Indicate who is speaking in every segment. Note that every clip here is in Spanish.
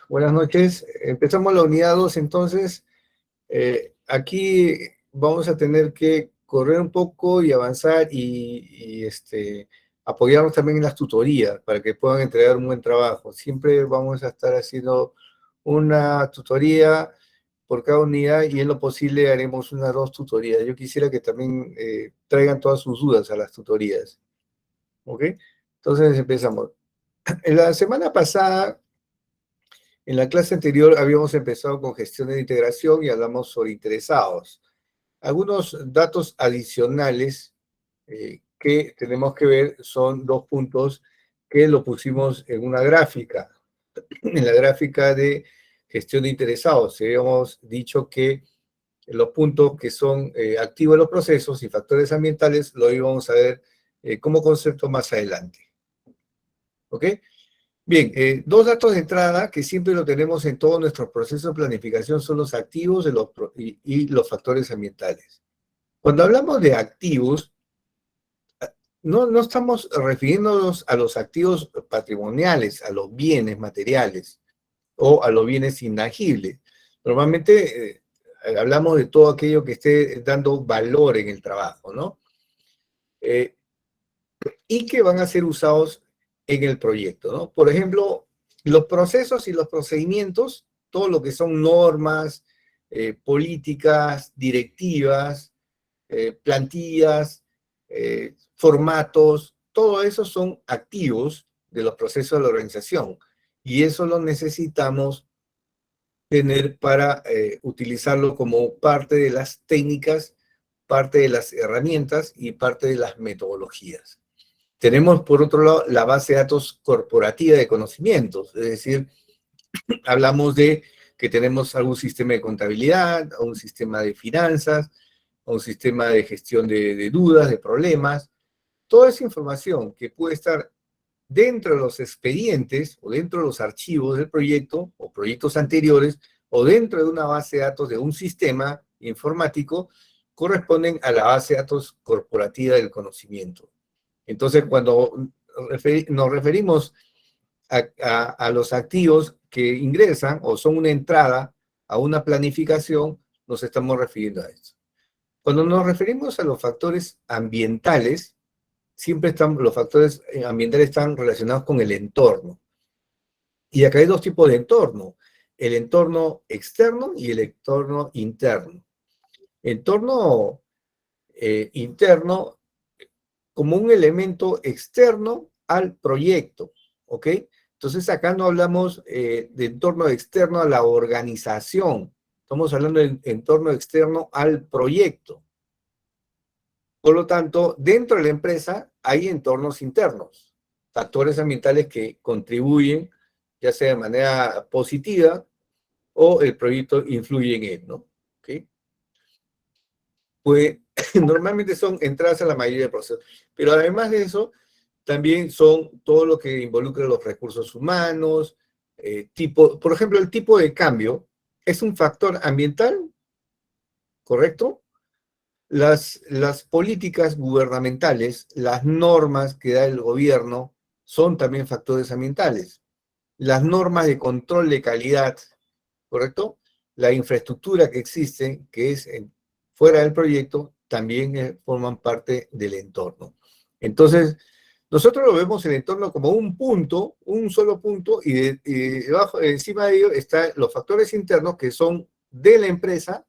Speaker 1: Buenas noches. Empezamos la unidad 2, entonces. Aquí vamos a tener que correr un poco y avanzar y apoyarnos también en las tutorías para que puedan entregar un buen trabajo. Siempre vamos a estar haciendo una tutoría por cada unidad y en lo posible haremos unas 2 tutorías. Yo quisiera que también traigan todas sus dudas a las tutorías. ¿Ok? Entonces empezamos. En la semana pasada, en la clase anterior, habíamos empezado con gestión de integración y hablamos sobre interesados. Algunos datos adicionales que tenemos que ver son 2 puntos que lo pusimos en una gráfica. En la gráfica de gestión de interesados, habíamos dicho que los puntos que son activos en los procesos y factores ambientales lo íbamos a ver como concepto más adelante. ¿Ok? Bien, 2 datos de entrada que siempre lo tenemos en todos nuestros procesos de planificación son los activos y los factores ambientales. Cuando hablamos de activos, no estamos refiriéndonos a los activos patrimoniales, a los bienes materiales o a los bienes intangibles. Normalmente hablamos de todo aquello que esté dando valor en el trabajo, ¿no? Y que van a ser usados en el proyecto, ¿no? Por ejemplo, los procesos y los procedimientos, todo lo que son normas, políticas, directivas, plantillas, formatos, todo eso son activos de los procesos de la organización. Y eso lo necesitamos tener para utilizarlo como parte de las técnicas, parte de las herramientas y parte de las metodologías. Tenemos, por otro lado, la base de datos corporativa de conocimientos, es decir, hablamos de que tenemos algún sistema de contabilidad, un sistema de finanzas, un sistema de gestión de dudas, de problemas. Toda esa información que puede estar dentro de los expedientes o dentro de los archivos del proyecto o proyectos anteriores o dentro de una base de datos de un sistema informático corresponden a la base de datos corporativa del conocimiento. Entonces, cuando nos referimos a los activos que ingresan o son una entrada a una planificación, nos estamos refiriendo a esto. Cuando nos referimos a los factores ambientales, siempre los factores ambientales están relacionados con el entorno. Y acá hay 2 tipos de entorno, el entorno externo y el entorno interno. Entorno interno como un elemento externo al proyecto, ¿ok? Entonces acá no hablamos de entorno externo a la organización, estamos hablando de entorno externo al proyecto. Por lo tanto, dentro de la empresa hay entornos internos, factores ambientales que contribuyen, ya sea de manera positiva o el proyecto influye en él, ¿no? ¿Ok? Pues normalmente son entradas a la mayoría de procesos, pero además de eso, también son todo lo que involucra los recursos humanos, por ejemplo, el tipo de cambio es un factor ambiental, ¿correcto? Las políticas gubernamentales, las normas que da el gobierno, son también factores ambientales. Las normas de control de calidad, ¿correcto? La infraestructura que existe, que es fuera del proyecto, también forman parte del entorno. Entonces, nosotros lo vemos el entorno como un punto, un solo punto, y debajo, encima de ello están los factores internos que son de la empresa,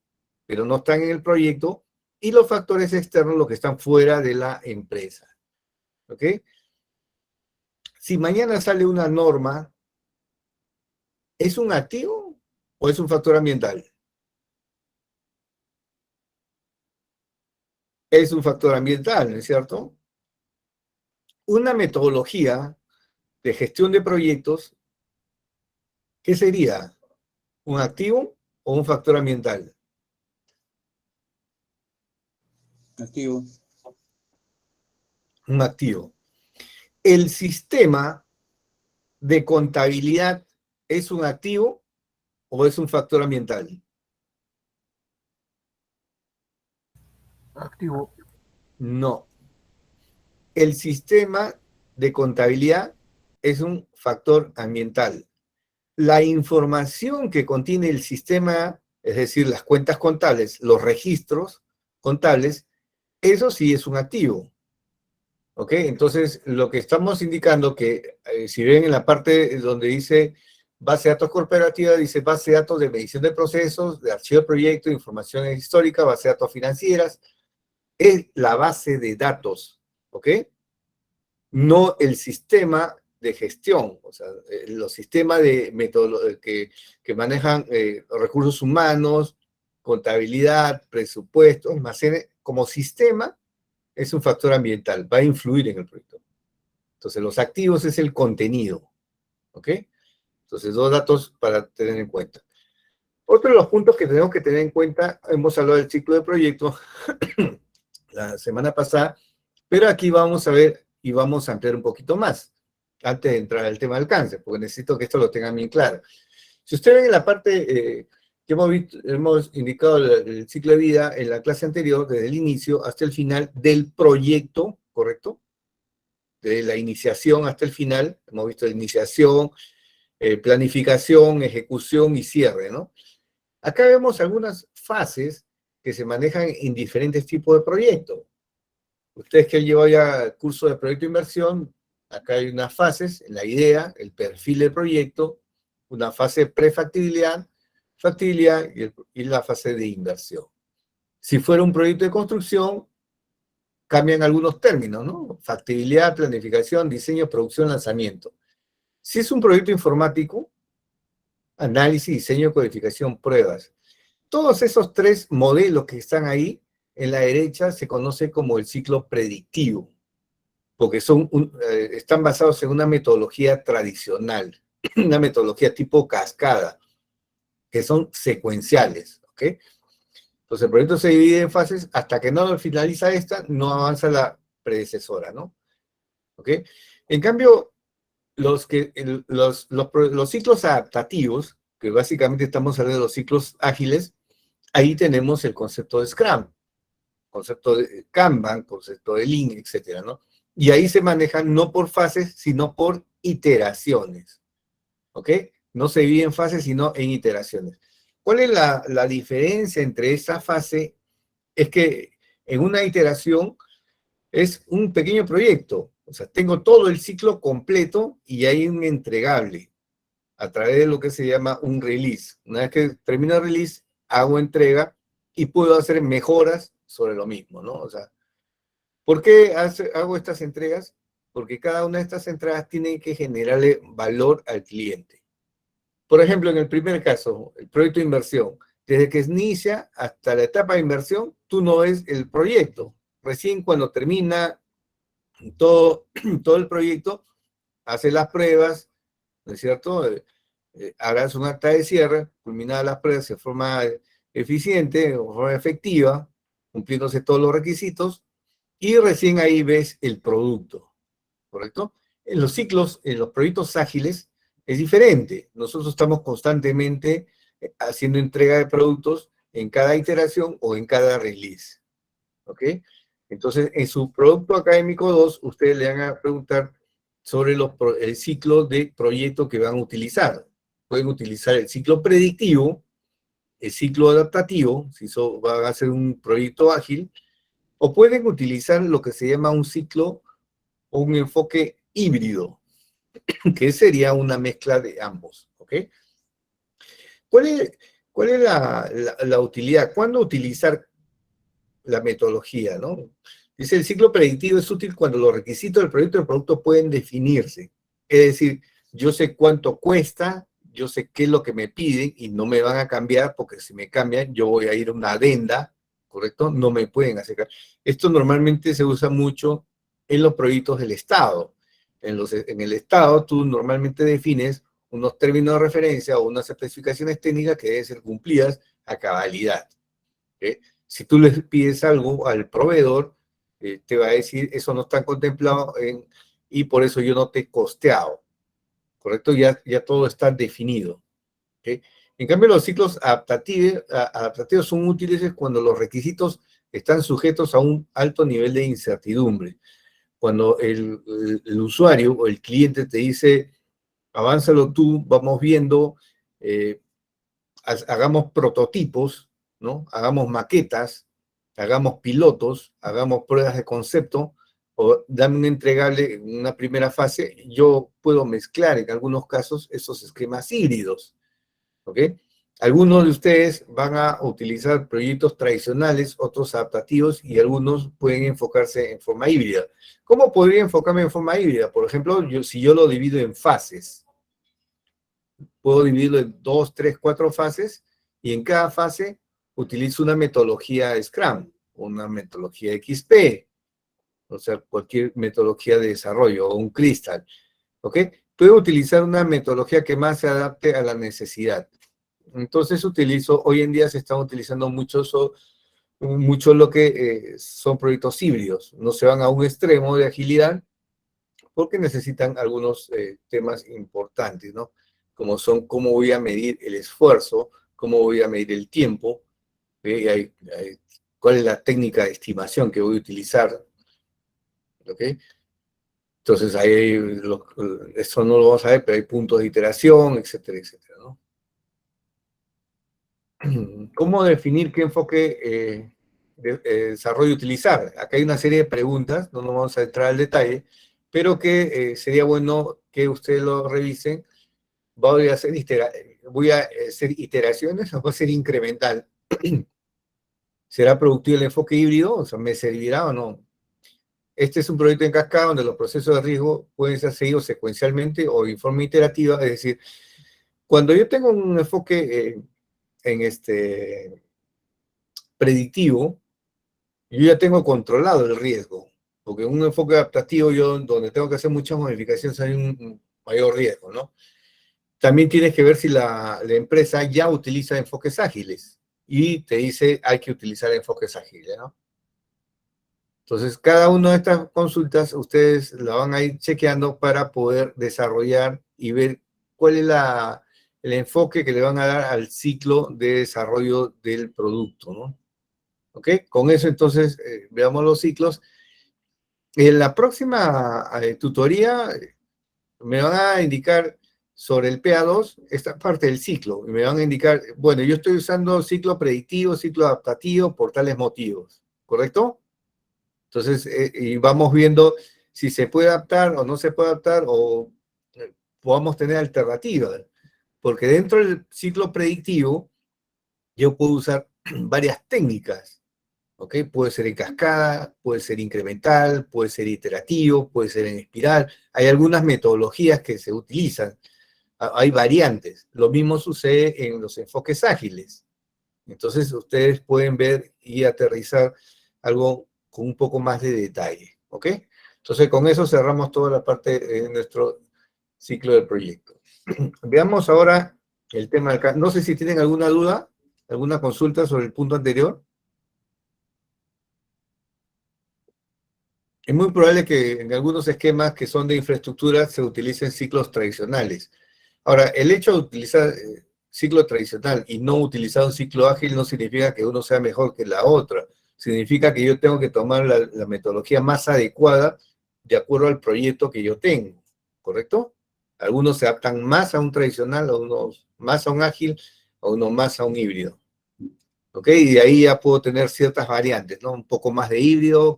Speaker 1: pero no están en el proyecto, y los factores externos, los que están fuera de la empresa. ¿Ok? Si mañana sale una norma, ¿es un activo o es un factor ambiental? Es un factor ambiental, ¿no es cierto? Una metodología de gestión de proyectos, ¿qué sería? ¿Un activo o un factor ambiental?
Speaker 2: Activo.
Speaker 1: Un activo. ¿El sistema de contabilidad es un activo o es un factor ambiental?
Speaker 3: Activo.
Speaker 1: No. El sistema de contabilidad es un factor ambiental. la información que contiene el sistema, es decir, las cuentas contables, los registros contables, eso sí es un activo. ¿Ok? Entonces, lo que estamos indicando que, si ven en la parte donde dice base de datos corporativa, dice base de datos de medición de procesos, de archivo de proyecto, información histórica, base de datos financieras, es la base de datos, ¿ok? No el sistema de gestión, o sea, los sistemas de que manejan recursos humanos, contabilidad, presupuesto, almacenes, como sistema, es un factor ambiental, va a influir en el proyecto. Entonces, los activos es el contenido, ¿ok? Entonces, dos datos para tener en cuenta. Otro de los puntos que tenemos que tener en cuenta, hemos hablado del ciclo de proyecto la semana pasada, pero aquí vamos a ver y vamos a ampliar un poquito más, antes de entrar al tema del cáncer, porque necesito que esto lo tengan bien claro. Si ustedes ven en la parte que hemos indicado el ciclo de vida en la clase anterior, desde el inicio hasta el final del proyecto, ¿correcto? De la iniciación hasta el final, hemos visto la iniciación, planificación, ejecución y cierre, ¿no? Acá vemos algunas fases que se manejan en diferentes tipos de proyectos. Ustedes que han llevado ya el curso de proyecto de inversión, acá hay unas fases, la idea, el perfil del proyecto, una fase prefactibilidad, factibilidad y la fase de inversión. Si fuera un proyecto de construcción, cambian algunos términos, ¿no? Factibilidad, planificación, diseño, producción, lanzamiento. Si es un proyecto informático, análisis, diseño, codificación, pruebas. Todos esos tres modelos que están ahí en la derecha se conoce como el ciclo predictivo, porque están basados en una metodología tradicional, una metodología tipo cascada, que son secuenciales, ¿ok? Entonces el proyecto se divide en fases hasta que no finaliza esta, no avanza la predecesora, ¿no? ¿Ok? En cambio, los ciclos adaptativos, que básicamente estamos hablando de los ciclos ágiles, ahí tenemos el concepto de Scrum, concepto de Kanban, concepto de Lean, etcétera, ¿no? Y ahí se manejan no por fases, sino por iteraciones, ¿ok? No se divide en fases, sino en iteraciones. ¿Cuál es la diferencia entre esa fase? Es que en una iteración es un pequeño proyecto, o sea, tengo todo el ciclo completo y hay un entregable a través de lo que se llama un release. Una vez que termina el release, hago entrega y puedo hacer mejoras sobre lo mismo, ¿no? O sea, ¿por qué hago estas entregas? Porque cada una de estas entregas tiene que generarle valor al cliente. Por ejemplo, en el primer caso, el proyecto de inversión, desde que inicia hasta la etapa de inversión, tú no ves el proyecto. Recién cuando termina todo el proyecto, haces las pruebas, ¿no es cierto? Hagas un acta de cierre, culminadas las pruebas de forma eficiente, o forma efectiva, cumpliéndose todos los requisitos, y recién ahí ves el producto, ¿correcto? En los ciclos, en los proyectos ágiles, es diferente. Nosotros estamos constantemente haciendo entrega de productos en cada iteración o en cada release, ¿ok? Entonces, en su producto académico 2, ustedes le van a preguntar sobre el ciclo de proyecto que van a utilizar. Pueden utilizar el ciclo predictivo, el ciclo adaptativo, si van a hacer un proyecto ágil, o pueden utilizar lo que se llama un ciclo o un enfoque híbrido, que sería una mezcla de ambos, ¿ok? ¿Cuál es la utilidad? ¿Cuándo utilizar la metodología, no? Dice, el ciclo predictivo es útil cuando los requisitos del proyecto o del producto pueden definirse. Es decir, yo sé cuánto cuesta, yo sé qué es lo que me piden y no me van a cambiar porque si me cambian yo voy a ir a una adenda, ¿correcto? No me pueden hacer. Esto normalmente se usa mucho en los proyectos del Estado. En el Estado tú normalmente defines unos términos de referencia o unas especificaciones técnicas que deben ser cumplidas a cabalidad. ¿Okay? Si tú le pides algo al proveedor, te va a decir, eso no está contemplado y por eso yo no te he costeado, ¿correcto? Ya todo está definido. ¿Okay? En cambio, los ciclos adaptativos son útiles cuando los requisitos están sujetos a un alto nivel de incertidumbre. Cuando el usuario o el cliente te dice, avánzalo tú, vamos viendo, hagamos prototipos, ¿no? Hagamos maquetas, hagamos pilotos, hagamos pruebas de concepto, o dame un entregable en una primera fase. Yo puedo mezclar en algunos casos esos esquemas híbridos, ¿ok? Algunos de ustedes van a utilizar proyectos tradicionales, otros adaptativos, y algunos pueden enfocarse en forma híbrida. ¿Cómo podría enfocarme en forma híbrida? Por ejemplo, si yo lo divido en fases, puedo dividirlo en 2, 3, 4 fases, y en cada fase utilizo una metodología Scrum, una metodología XP, o sea, cualquier metodología de desarrollo, o un Crystal, ¿ok? Puedo utilizar una metodología que más se adapte a la necesidad. Entonces hoy en día se están utilizando mucho lo que son proyectos híbridos. No se van a un extremo de agilidad porque necesitan algunos temas importantes, ¿no? Como son cómo voy a medir el esfuerzo, cómo voy a medir el tiempo, cuál es la técnica de estimación que voy a utilizar, ¿ok? Entonces ahí eso no lo vamos a ver, pero hay puntos de iteración, etcétera, etcétera, ¿no? ¿Cómo definir qué enfoque de desarrollo utilizar? Acá hay una serie de preguntas, no nos vamos a entrar al detalle, pero que sería bueno que ustedes lo revisen. Voy a hacer iteraciones o voy a hacer incremental. ¿Será productivo el enfoque híbrido? O sea, ¿me servirá o no? Este es un proyecto en cascada donde los procesos de riesgo pueden ser seguidos secuencialmente o en forma iterativa. Es decir, cuando yo tengo un enfoque en predictivo, yo ya tengo controlado el riesgo, porque en un enfoque adaptativo yo donde tengo que hacer muchas modificaciones hay un mayor riesgo, ¿no? También tienes que ver si la empresa ya utiliza enfoques ágiles y te dice hay que utilizar enfoques ágiles, ¿no? Entonces, cada una de estas consultas ustedes la van a ir chequeando para poder desarrollar y ver cuál es el enfoque que le van a dar al ciclo de desarrollo del producto, ¿no? ¿Ok? Con eso, entonces, veamos los ciclos. En la próxima tutoría me van a indicar sobre el PA2 esta parte del ciclo. Y me van a indicar, bueno, yo estoy usando ciclo predictivo, ciclo adaptativo por tales motivos, ¿correcto? Entonces, y vamos viendo si se puede adaptar o no se puede adaptar o podamos tener alternativas. Porque dentro del ciclo predictivo, yo puedo usar varias técnicas, ¿ok? Puede ser en cascada, puede ser incremental, puede ser iterativo, puede ser en espiral. Hay algunas metodologías que se utilizan, hay variantes. Lo mismo sucede en los enfoques ágiles. Entonces, ustedes pueden ver y aterrizar algo con un poco más de detalle, ¿ok? Entonces, con eso cerramos toda la parte de nuestro ciclo de proyecto. Veamos ahora el tema del... No sé si tienen alguna duda, alguna consulta sobre el punto anterior. Es muy probable que en algunos esquemas que son de infraestructura se utilicen ciclos tradicionales. Ahora, el hecho de utilizar ciclo tradicional y no utilizar un ciclo ágil no significa que uno sea mejor que la otra. Significa que yo tengo que tomar la metodología más adecuada de acuerdo al proyecto que yo tengo, ¿correcto? Algunos se adaptan más a un tradicional, a unos más a un ágil, a uno más a un híbrido. ¿Ok? Y de ahí ya puedo tener ciertas variantes, ¿no? Un poco más de híbrido,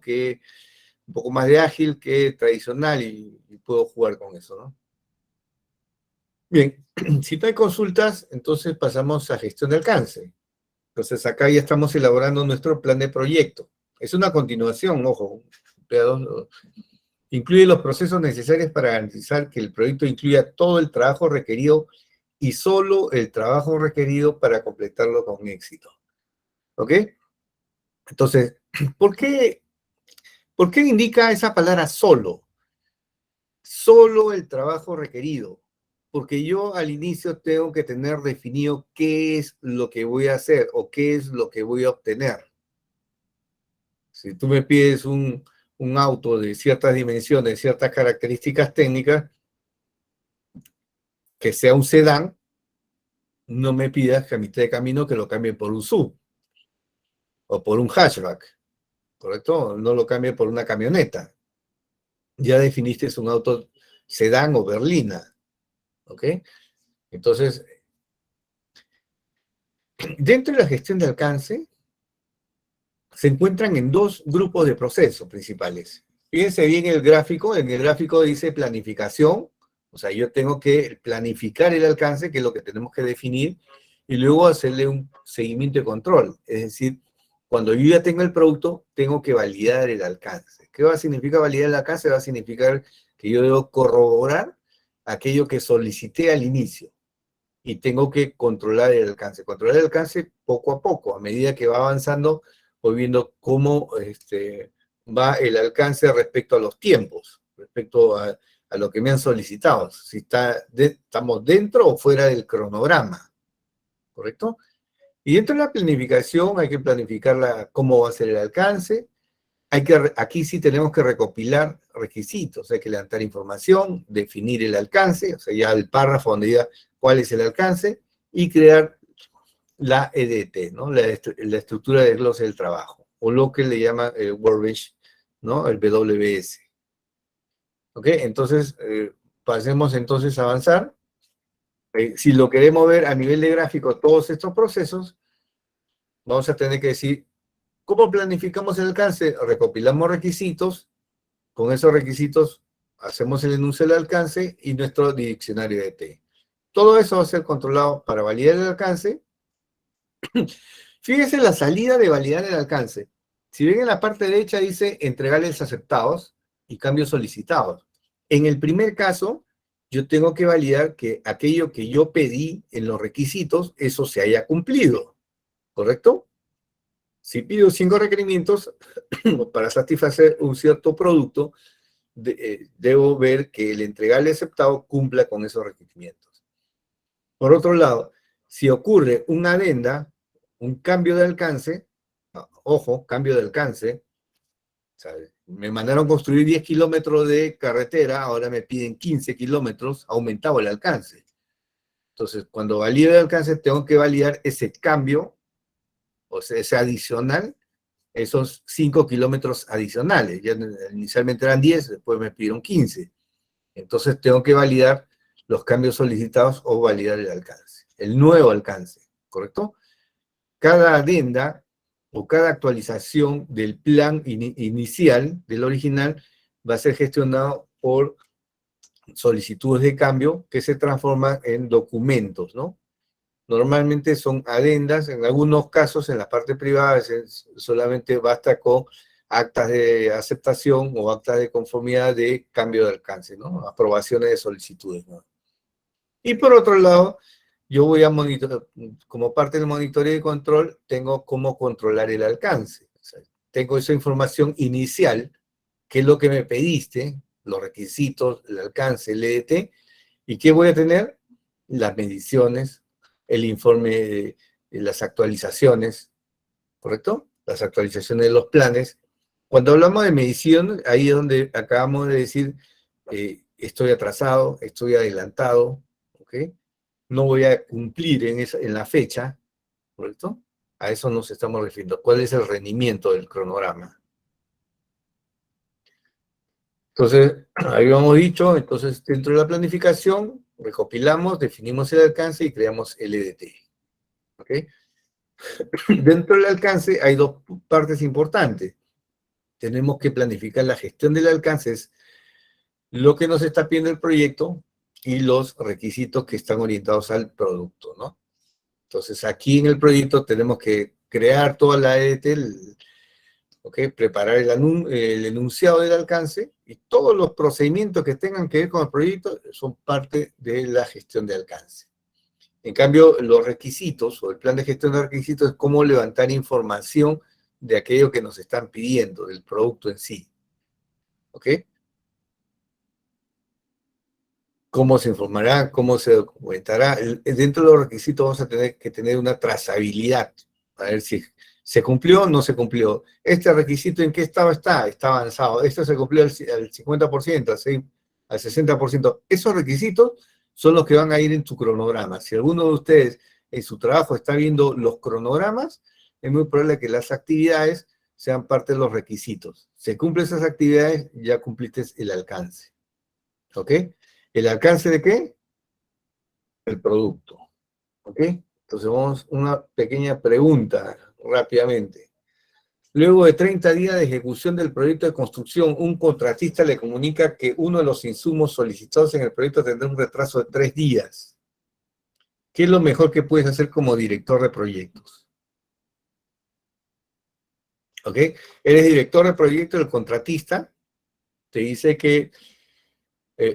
Speaker 1: un poco más de ágil que tradicional y puedo jugar con eso, ¿no? Bien, si no hay consultas, entonces pasamos a gestión de alcance. Entonces acá ya estamos elaborando nuestro plan de proyecto. Es una continuación, ojo. Incluye los procesos necesarios para garantizar que el proyecto incluya todo el trabajo requerido y solo el trabajo requerido para completarlo con éxito. ¿Ok? Entonces, ¿por qué indica esa palabra solo? Solo el trabajo requerido. Porque yo al inicio tengo que tener definido qué es lo que voy a hacer o qué es lo que voy a obtener. Si tú me pides un auto de ciertas dimensiones, ciertas características técnicas, que sea un sedán, no me pidas que a mitad de camino que lo cambie por un SUV o por un hatchback, ¿correcto? No lo cambie por una camioneta. Ya definiste es un auto sedán o berlina. ¿Ok? Entonces, dentro de la gestión de alcance, se encuentran en dos grupos de procesos principales. Fíjense bien el gráfico. En el gráfico dice planificación. O sea, yo tengo que planificar el alcance, que es lo que tenemos que definir, y luego hacerle un seguimiento y control. Es decir, cuando yo ya tengo el producto, tengo que validar el alcance. ¿Qué va a significar validar el alcance? Va a significar que yo debo corroborar aquello que solicité al inicio. Y tengo que controlar el alcance. Controlar el alcance poco a poco. A medida que va avanzando, voy viendo cómo va el alcance respecto a los tiempos, respecto a lo que me han solicitado. Si estamos dentro o fuera del cronograma, ¿correcto? Y dentro de la planificación hay que planificar cómo va a ser el alcance. Aquí sí tenemos que recopilar requisitos, hay que levantar información, definir el alcance, o sea, ya el párrafo donde diga cuál es el alcance, y crear la EDT, ¿no? La estructura de desglose del trabajo, o lo que le llama el Workbench, ¿no? El WBS. ¿Ok? Entonces, pasemos entonces a avanzar. Si lo queremos ver a nivel de gráfico, todos estos procesos, vamos a tener que decir, ¿cómo planificamos el alcance? Recopilamos requisitos. Con esos requisitos hacemos el enuncio del alcance y nuestro diccionario de T. Todo eso va a ser controlado para validar el alcance. Fíjense la salida de validar el alcance. Si ven en la parte derecha dice entregarles aceptados y cambios solicitados. En el primer caso, yo tengo que validar que aquello que yo pedí en los requisitos, eso se haya cumplido. ¿Correcto? Si pido 5 requerimientos para satisfacer un cierto producto, debo ver que el entregable aceptado cumpla con esos requerimientos. Por otro lado, si ocurre una adenda, un cambio de alcance, ojo, cambio de alcance, ¿sabes? Me mandaron construir 10 kilómetros de carretera, ahora me piden 15 kilómetros, aumentado el alcance. Entonces, cuando valido el alcance, tengo que validar ese cambio, o sea, ese adicional, esos 5 kilómetros adicionales. Ya inicialmente eran 10, después me pidieron 15. Entonces tengo que validar los cambios solicitados o validar el alcance, el nuevo alcance, ¿correcto? Cada adenda o cada actualización del plan inicial, del original, va a ser gestionado por solicitudes de cambio que se transforman en documentos, ¿no? Normalmente son adendas, en algunos casos en la parte privada solamente basta con actas de aceptación o actas de conformidad de cambio de alcance, ¿no? Aprobaciones de solicitudes, ¿no? Y por otro lado, yo voy a monitorear, como parte del monitoreo y control, tengo cómo controlar el alcance. O sea, tengo esa información inicial, que es lo que me pediste, los requisitos, el alcance, el EDT, ¿y qué voy a tener? Las mediciones, el informe de las actualizaciones, ¿correcto? Las actualizaciones de los planes. Cuando hablamos de medición, ahí es donde acabamos de decir, estoy atrasado, estoy adelantado, ¿ok? No voy a cumplir en la fecha, ¿correcto? A eso nos estamos refiriendo. ¿Cuál es el rendimiento del cronograma? Entonces, habíamos dicho, entonces dentro de la planificación, recopilamos, definimos el alcance y creamos el EDT. ¿Ok? Dentro del alcance hay dos partes importantes. Tenemos que planificar la gestión del alcance, es lo que nos está pidiendo el proyecto y los requisitos que están orientados al producto, ¿no? Entonces, aquí en el proyecto tenemos que crear toda la EDT, ¿okay? Preparar el enunciado del alcance y todos los procedimientos que tengan que ver con el proyecto son parte de la gestión de alcance. En cambio, los requisitos o el plan de gestión de requisitos es cómo levantar información de aquello que nos están pidiendo, del producto en sí. ¿Ok? ¿Cómo se informará? ¿Cómo se documentará? Dentro de los requisitos vamos a tener que tener una trazabilidad. A ver si se cumplió o no se cumplió. ¿Este requisito en qué estado está? Está avanzado. Esto se cumplió al 50%, al 60%. Esos requisitos son los que van a ir en tu cronograma. Si alguno de ustedes en su trabajo está viendo los cronogramas, es muy probable que las actividades sean parte de los requisitos. Se cumplen esas actividades, ya cumpliste el alcance. ¿Ok? ¿El alcance de qué? el producto. ¿Ok? Entonces vamos a una pequeña pregunta rápidamente. Luego de 30 días de ejecución del proyecto de construcción, un contratista le comunica que uno de los insumos solicitados en el proyecto tendrá un retraso de 3 días. ¿Qué es lo mejor que puedes hacer como director de proyectos? ¿Ok? Eres director de proyecto, el contratista te dice que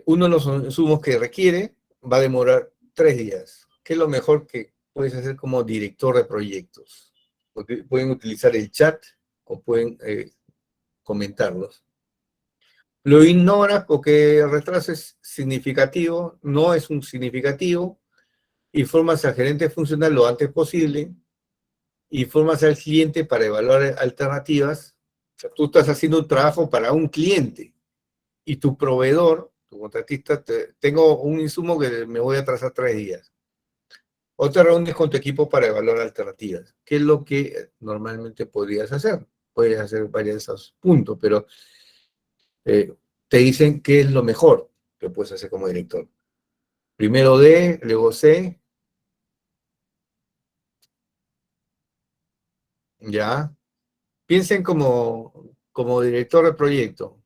Speaker 1: uno de los insumos que requiere va a demorar 3 días. ¿Qué es lo mejor que puedes hacer como director de proyectos? Porque pueden utilizar el chat o pueden comentarlos. Lo ignoras porque el retraso es significativo, no es un significativo, informas al gerente funcional lo antes posible, informas al cliente para evaluar alternativas. O sea, tú estás haciendo un trabajo para un cliente y tu proveedor, tu contratista, tengo un insumo que me voy a atrasar 3 días. O te reúnes con tu equipo para evaluar alternativas. ¿Qué es lo que normalmente podrías hacer? Puedes hacer varios de esos puntos, pero eh, te dicen qué es lo mejor que puedes hacer como director. Primero D, luego C, ya. Piensen como director de proyecto,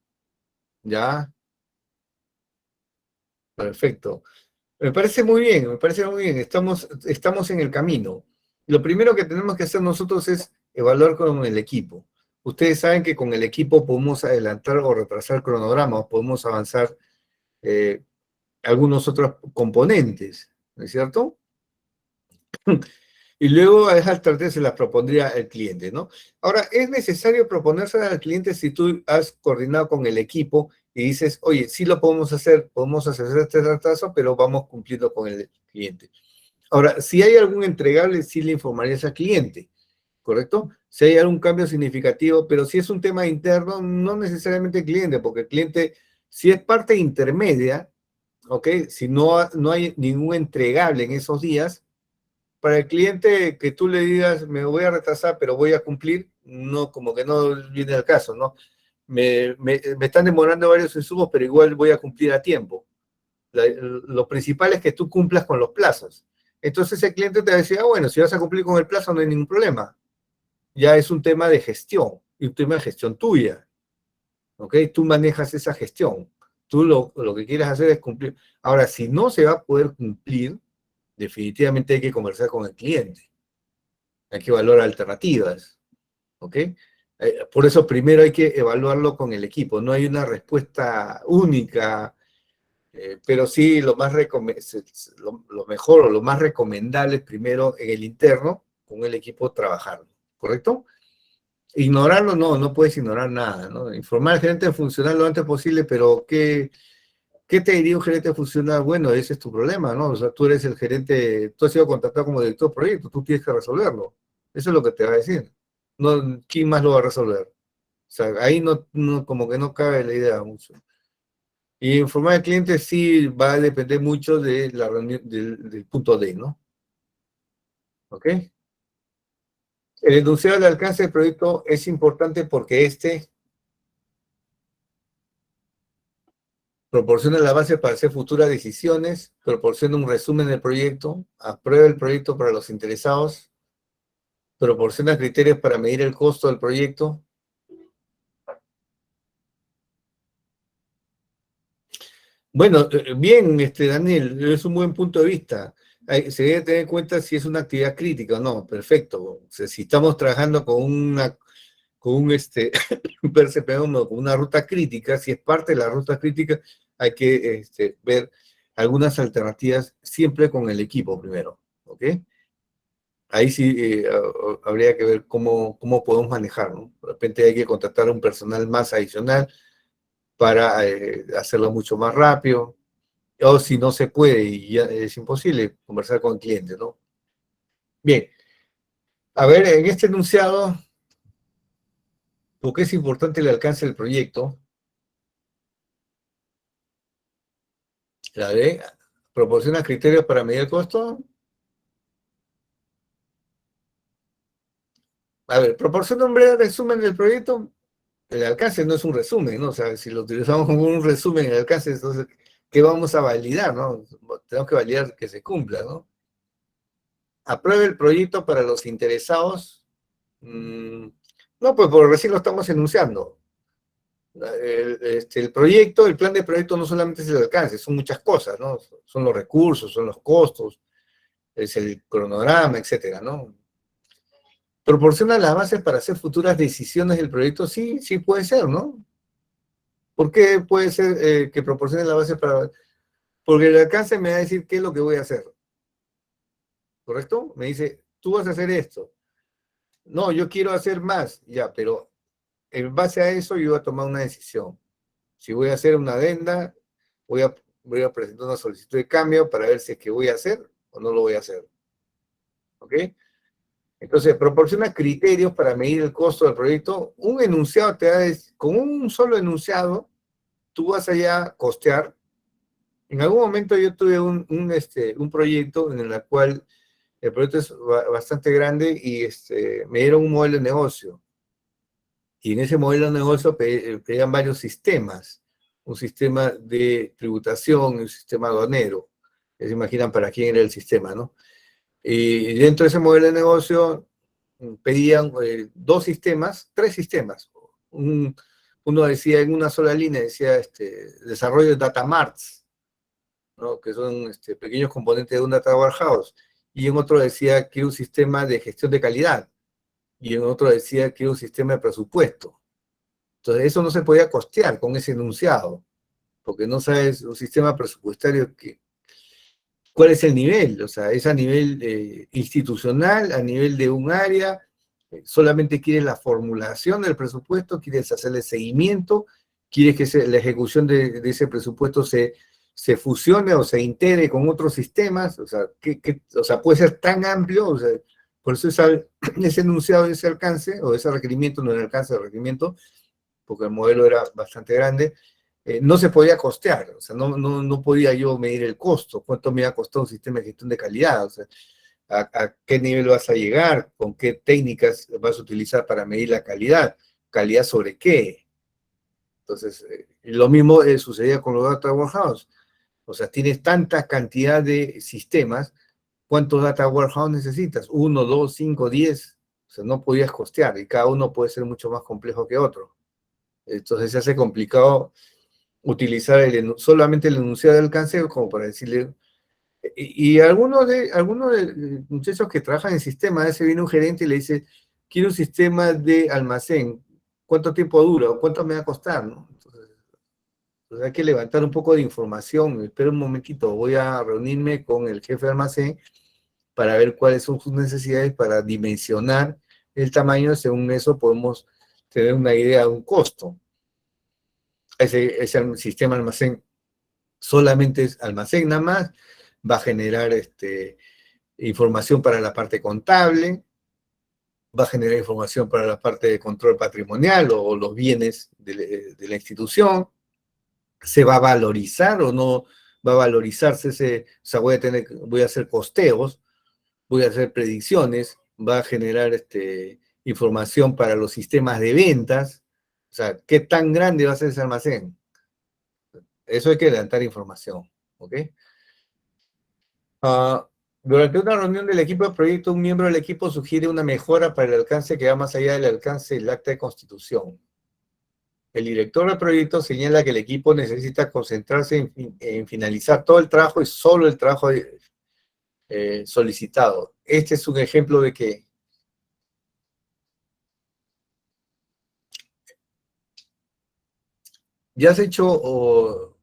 Speaker 1: ya. Perfecto. Me parece muy bien, me parece muy bien. Estamos en el camino. Lo primero que tenemos que hacer nosotros es evaluar con el equipo. Ustedes saben que con el equipo podemos adelantar o retrasar cronogramas, podemos avanzar eh, algunos otros componentes, ¿no es cierto? Y luego a esas alternativas se las propondría el cliente, ¿no? Ahora, es necesario proponérselas al cliente si tú has coordinado con el equipo y dices, oye, sí lo podemos hacer este retraso, pero vamos cumpliendo con el cliente. Ahora, si hay algún entregable, sí le informarías al cliente, ¿correcto? Si hay algún cambio significativo, pero si es un tema interno, no necesariamente el cliente, porque el cliente, si es parte intermedia, ¿ok? Si no hay ningún entregable en esos días, para el cliente que tú le digas, me voy a retrasar, pero voy a cumplir, no, como que no viene al caso, ¿no? Me están demorando varios insumos, pero igual voy a cumplir a tiempo. Lo principal es que tú cumplas con los plazos. Entonces el cliente te va a decir, ah, bueno, si vas a cumplir con el plazo no hay ningún problema. Ya es un tema de gestión, y un tema de gestión tuya, ¿ok? Tú manejas esa gestión. Tú lo que quieres hacer es cumplir. Ahora, si no se va a poder cumplir, definitivamente hay que conversar con el cliente. Hay que evaluar alternativas, ¿ok? Por eso primero hay que evaluarlo con el equipo. No hay una respuesta única, pero sí lo mejor o lo más recomendable es primero en el interno, con el equipo trabajarlo, ¿correcto? Ignorarlo, no puedes ignorar nada, ¿no? Informar al gerente funcional lo antes posible, pero ¿qué te diría un gerente funcional? Bueno, ese es tu problema, ¿no? O sea, tú eres el gerente, tú has sido contratado como director de proyecto, tú tienes que resolverlo. Eso es lo que te va a decir. No, ¿quién más lo va a resolver? O sea, ahí como que no cabe la idea mucho. Y informar al cliente sí va a depender mucho de la reunión, del punto D, ¿no? ¿Ok? El enunciado del alcance del proyecto es importante porque proporciona la base para hacer futuras decisiones, proporciona un resumen del proyecto, aprueba el proyecto para los interesados, proporciona criterios para medir el costo del proyecto. Bueno, bien, Daniel, es un buen punto de vista. Se debe tener en cuenta si es una actividad crítica o no. Perfecto. O sea, si estamos trabajando con un un PRCP1 o con una ruta crítica, si es parte de la ruta crítica, hay que ver algunas alternativas siempre con el equipo primero, ¿ok? Ahí sí habría que ver cómo podemos manejarlo. De repente hay que contratar un personal más adicional para hacerlo mucho más rápido, o si no se puede y ya es imposible, conversar con el cliente, ¿no? Bien, a ver, en este enunciado, ¿por qué es importante el alcance del proyecto? La D, proporciona criterios para medir el costo. A ver, proporciona un breve resumen del proyecto. El alcance no es un resumen, ¿no? O sea, si lo utilizamos como un resumen, el alcance, entonces, ¿qué vamos a validar, no? Tenemos que validar que se cumpla, ¿no? ¿Apruebe el proyecto para los interesados? No, pues porque recién lo estamos enunciando. El proyecto, el plan de proyecto no solamente es el alcance, son muchas cosas, ¿no? Son los recursos, son los costos, es el cronograma, etcétera, ¿no? ¿Proporciona las bases para hacer futuras decisiones del proyecto? Sí, sí puede ser, ¿no? ¿Por qué puede ser que proporcione la base para...? Porque el alcance me va a decir qué es lo que voy a hacer, ¿correcto? Me dice, tú vas a hacer esto. No, yo quiero hacer más, ya, pero en base a eso yo voy a tomar una decisión. Si voy a hacer una adenda, voy a presentar una solicitud de cambio para ver si es que voy a hacer o no lo voy a hacer. ¿Ok? Entonces, proporciona criterios para medir el costo del proyecto. Un enunciado te da, con un solo enunciado, tú vas allá a costear. En algún momento yo tuve un proyecto en el cual el proyecto es bastante grande y me dieron un modelo de negocio. Y en ese modelo de negocio pedían varios sistemas. Un sistema de tributación, un sistema aduanero. Ya se imaginan para quién era el sistema, ¿no? Y dentro de ese modelo de negocio pedían tres sistemas. Uno decía en una sola línea, decía desarrollo de data marts, ¿no? Que son pequeños componentes de un data warehouse. Y en otro decía que un sistema de gestión de calidad. Y en otro decía que un sistema de presupuesto. Entonces eso no se podía costear con ese enunciado, porque no sabes un sistema presupuestario cuál es el nivel, o sea, es a nivel institucional, a nivel de un área, solamente quieres la formulación del presupuesto, quieres hacerle seguimiento, quieres que la ejecución de ese presupuesto se fusione o se integre con otros sistemas, o sea, o sea, puede ser tan amplio, o sea, por eso ese enunciado, ese alcance, o ese requerimiento, no era alcance de requerimiento, porque el modelo era bastante grande, no se podía costear, o sea, no podía yo medir el costo, cuánto me iba a costar un sistema de gestión de calidad, o sea, a qué nivel vas a llegar, con qué técnicas vas a utilizar para medir la calidad sobre qué. Entonces, lo mismo sucedía con los data warehouse, o sea, tienes tanta cantidad de sistemas, ¿cuántos data warehouse necesitas? 1, 2, 5, 10, o sea, no podías costear, y cada uno puede ser mucho más complejo que otro. Entonces se hace complicado utilizar solamente el enunciado de alcance como para decirle... Y algunos de muchachos que trabajan en sistemas, a veces viene un gerente y le dice, quiero un sistema de almacén, ¿cuánto tiempo dura o cuánto me va a costar? ¿No? Entonces, pues hay que levantar un poco de información. Espera un momentito, voy a reunirme con el jefe de almacén para ver cuáles son sus necesidades, para dimensionar el tamaño. Según eso podemos tener una idea de un costo. Ese sistema almacén solamente es almacén nada más, va a generar información para la parte contable, va a generar información para la parte de control patrimonial o los bienes de la institución, se va a valorizar o no va a valorizarse o sea, voy a hacer costeos, voy a hacer predicciones, va a generar información para los sistemas de ventas, o sea, ¿qué tan grande va a ser ese almacén? Eso hay que levantar información, ¿ok? Durante una reunión del equipo de proyecto, un miembro del equipo sugiere una mejora para el alcance que va más allá del alcance del acta de constitución. El director del proyecto señala que el equipo necesita concentrarse en finalizar todo el trabajo y solo el trabajo solicitado. Este es un ejemplo de que ya has hecho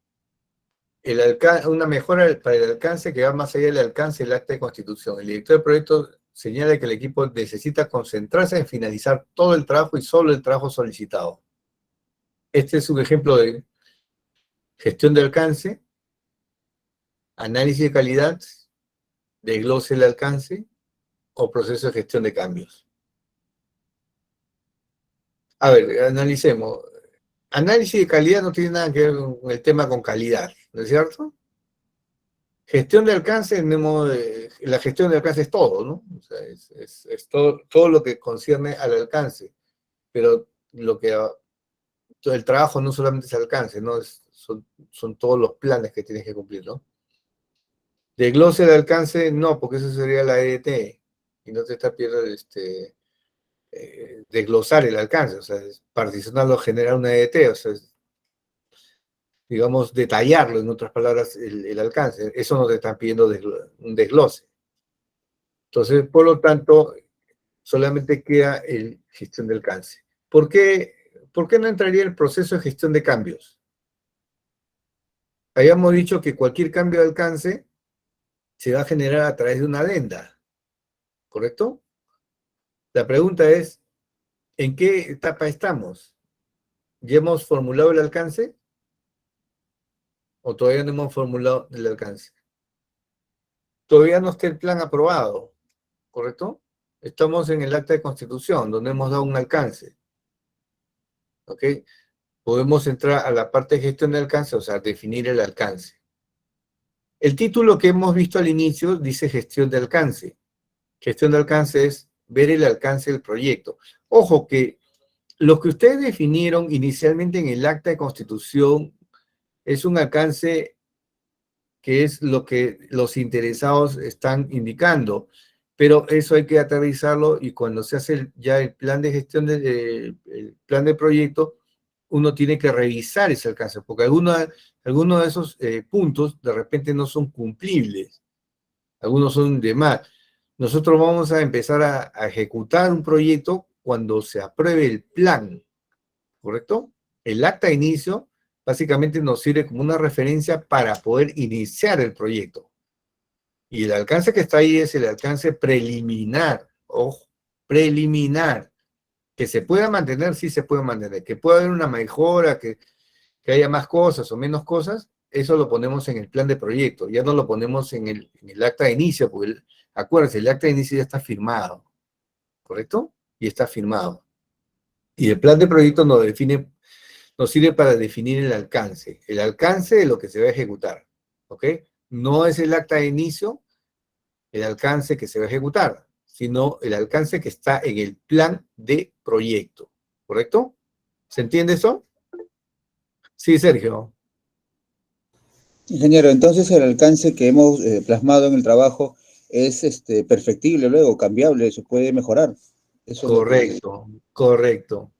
Speaker 1: una mejora para el alcance que va más allá del alcance del acta de constitución. El director del proyecto señala que el equipo necesita concentrarse en finalizar todo el trabajo y solo el trabajo solicitado. Este es un ejemplo de gestión de alcance, análisis de calidad, desglose del alcance o proceso de gestión de cambios. A ver, analicemos. Análisis de calidad no tiene nada que ver con el tema con calidad, ¿no es cierto? Gestión de alcance, la gestión de alcance es todo, ¿no? O sea, es todo lo que concierne al alcance, pero el trabajo no solamente es alcance, ¿no? son todos los planes que tienes que cumplir, ¿no? Desglose el alcance, no, porque eso sería la EDT, y no te está pidiendo desglosar el alcance, o sea, particionarlo, generar una EDT, o sea, digamos, detallarlo, en otras palabras, el alcance. Eso no te están pidiendo un desglose. Entonces, por lo tanto, solamente queda el gestión de alcance. ¿Por qué no entraría el proceso de gestión de cambios? Habíamos dicho que cualquier cambio de alcance se va a generar a través de una adenda, ¿correcto? La pregunta es, ¿en qué etapa estamos? ¿Ya hemos formulado el alcance? ¿O todavía no hemos formulado el alcance? Todavía no está el plan aprobado, ¿correcto? Estamos en el acta de constitución, donde hemos dado un alcance. ¿Ok? Podemos entrar a la parte de gestión de alcance, o sea, definir el alcance. El título que hemos visto al inicio dice gestión de alcance. Gestión de alcance es ver el alcance del proyecto. Ojo que lo que ustedes definieron inicialmente en el acta de constitución es un alcance que es lo que los interesados están indicando, pero eso hay que aterrizarlo y cuando se hace ya el plan de gestión, el plan de proyecto, uno tiene que revisar ese alcance, porque algunos de esos puntos de repente no son cumplibles, algunos son de más. Nosotros vamos a empezar a ejecutar un proyecto cuando se apruebe el plan, ¿correcto? El acta de inicio básicamente nos sirve como una referencia para poder iniciar el proyecto. Y el alcance que está ahí es el alcance preliminar, ojo, preliminar. Que se pueda mantener, sí se puede mantener. Que pueda haber una mejora, que haya más cosas o menos cosas, eso lo ponemos en el plan de proyecto, ya no lo ponemos en el acta de inicio, porque acuérdense, el acta de inicio ya está firmado, ¿correcto? Y está firmado. Y el plan de proyecto nos sirve para definir el alcance de lo que se va a ejecutar, ¿ok? No es el acta de inicio, el alcance que se va a ejecutar, sino el alcance que está en el plan de proyecto, ¿correcto? ¿Se entiende eso? Sí, Sergio.
Speaker 2: Ingeniero, entonces el alcance que hemos plasmado en el trabajo es perfectible luego, cambiable, se puede mejorar. Eso es lo que...
Speaker 1: Correcto, correcto.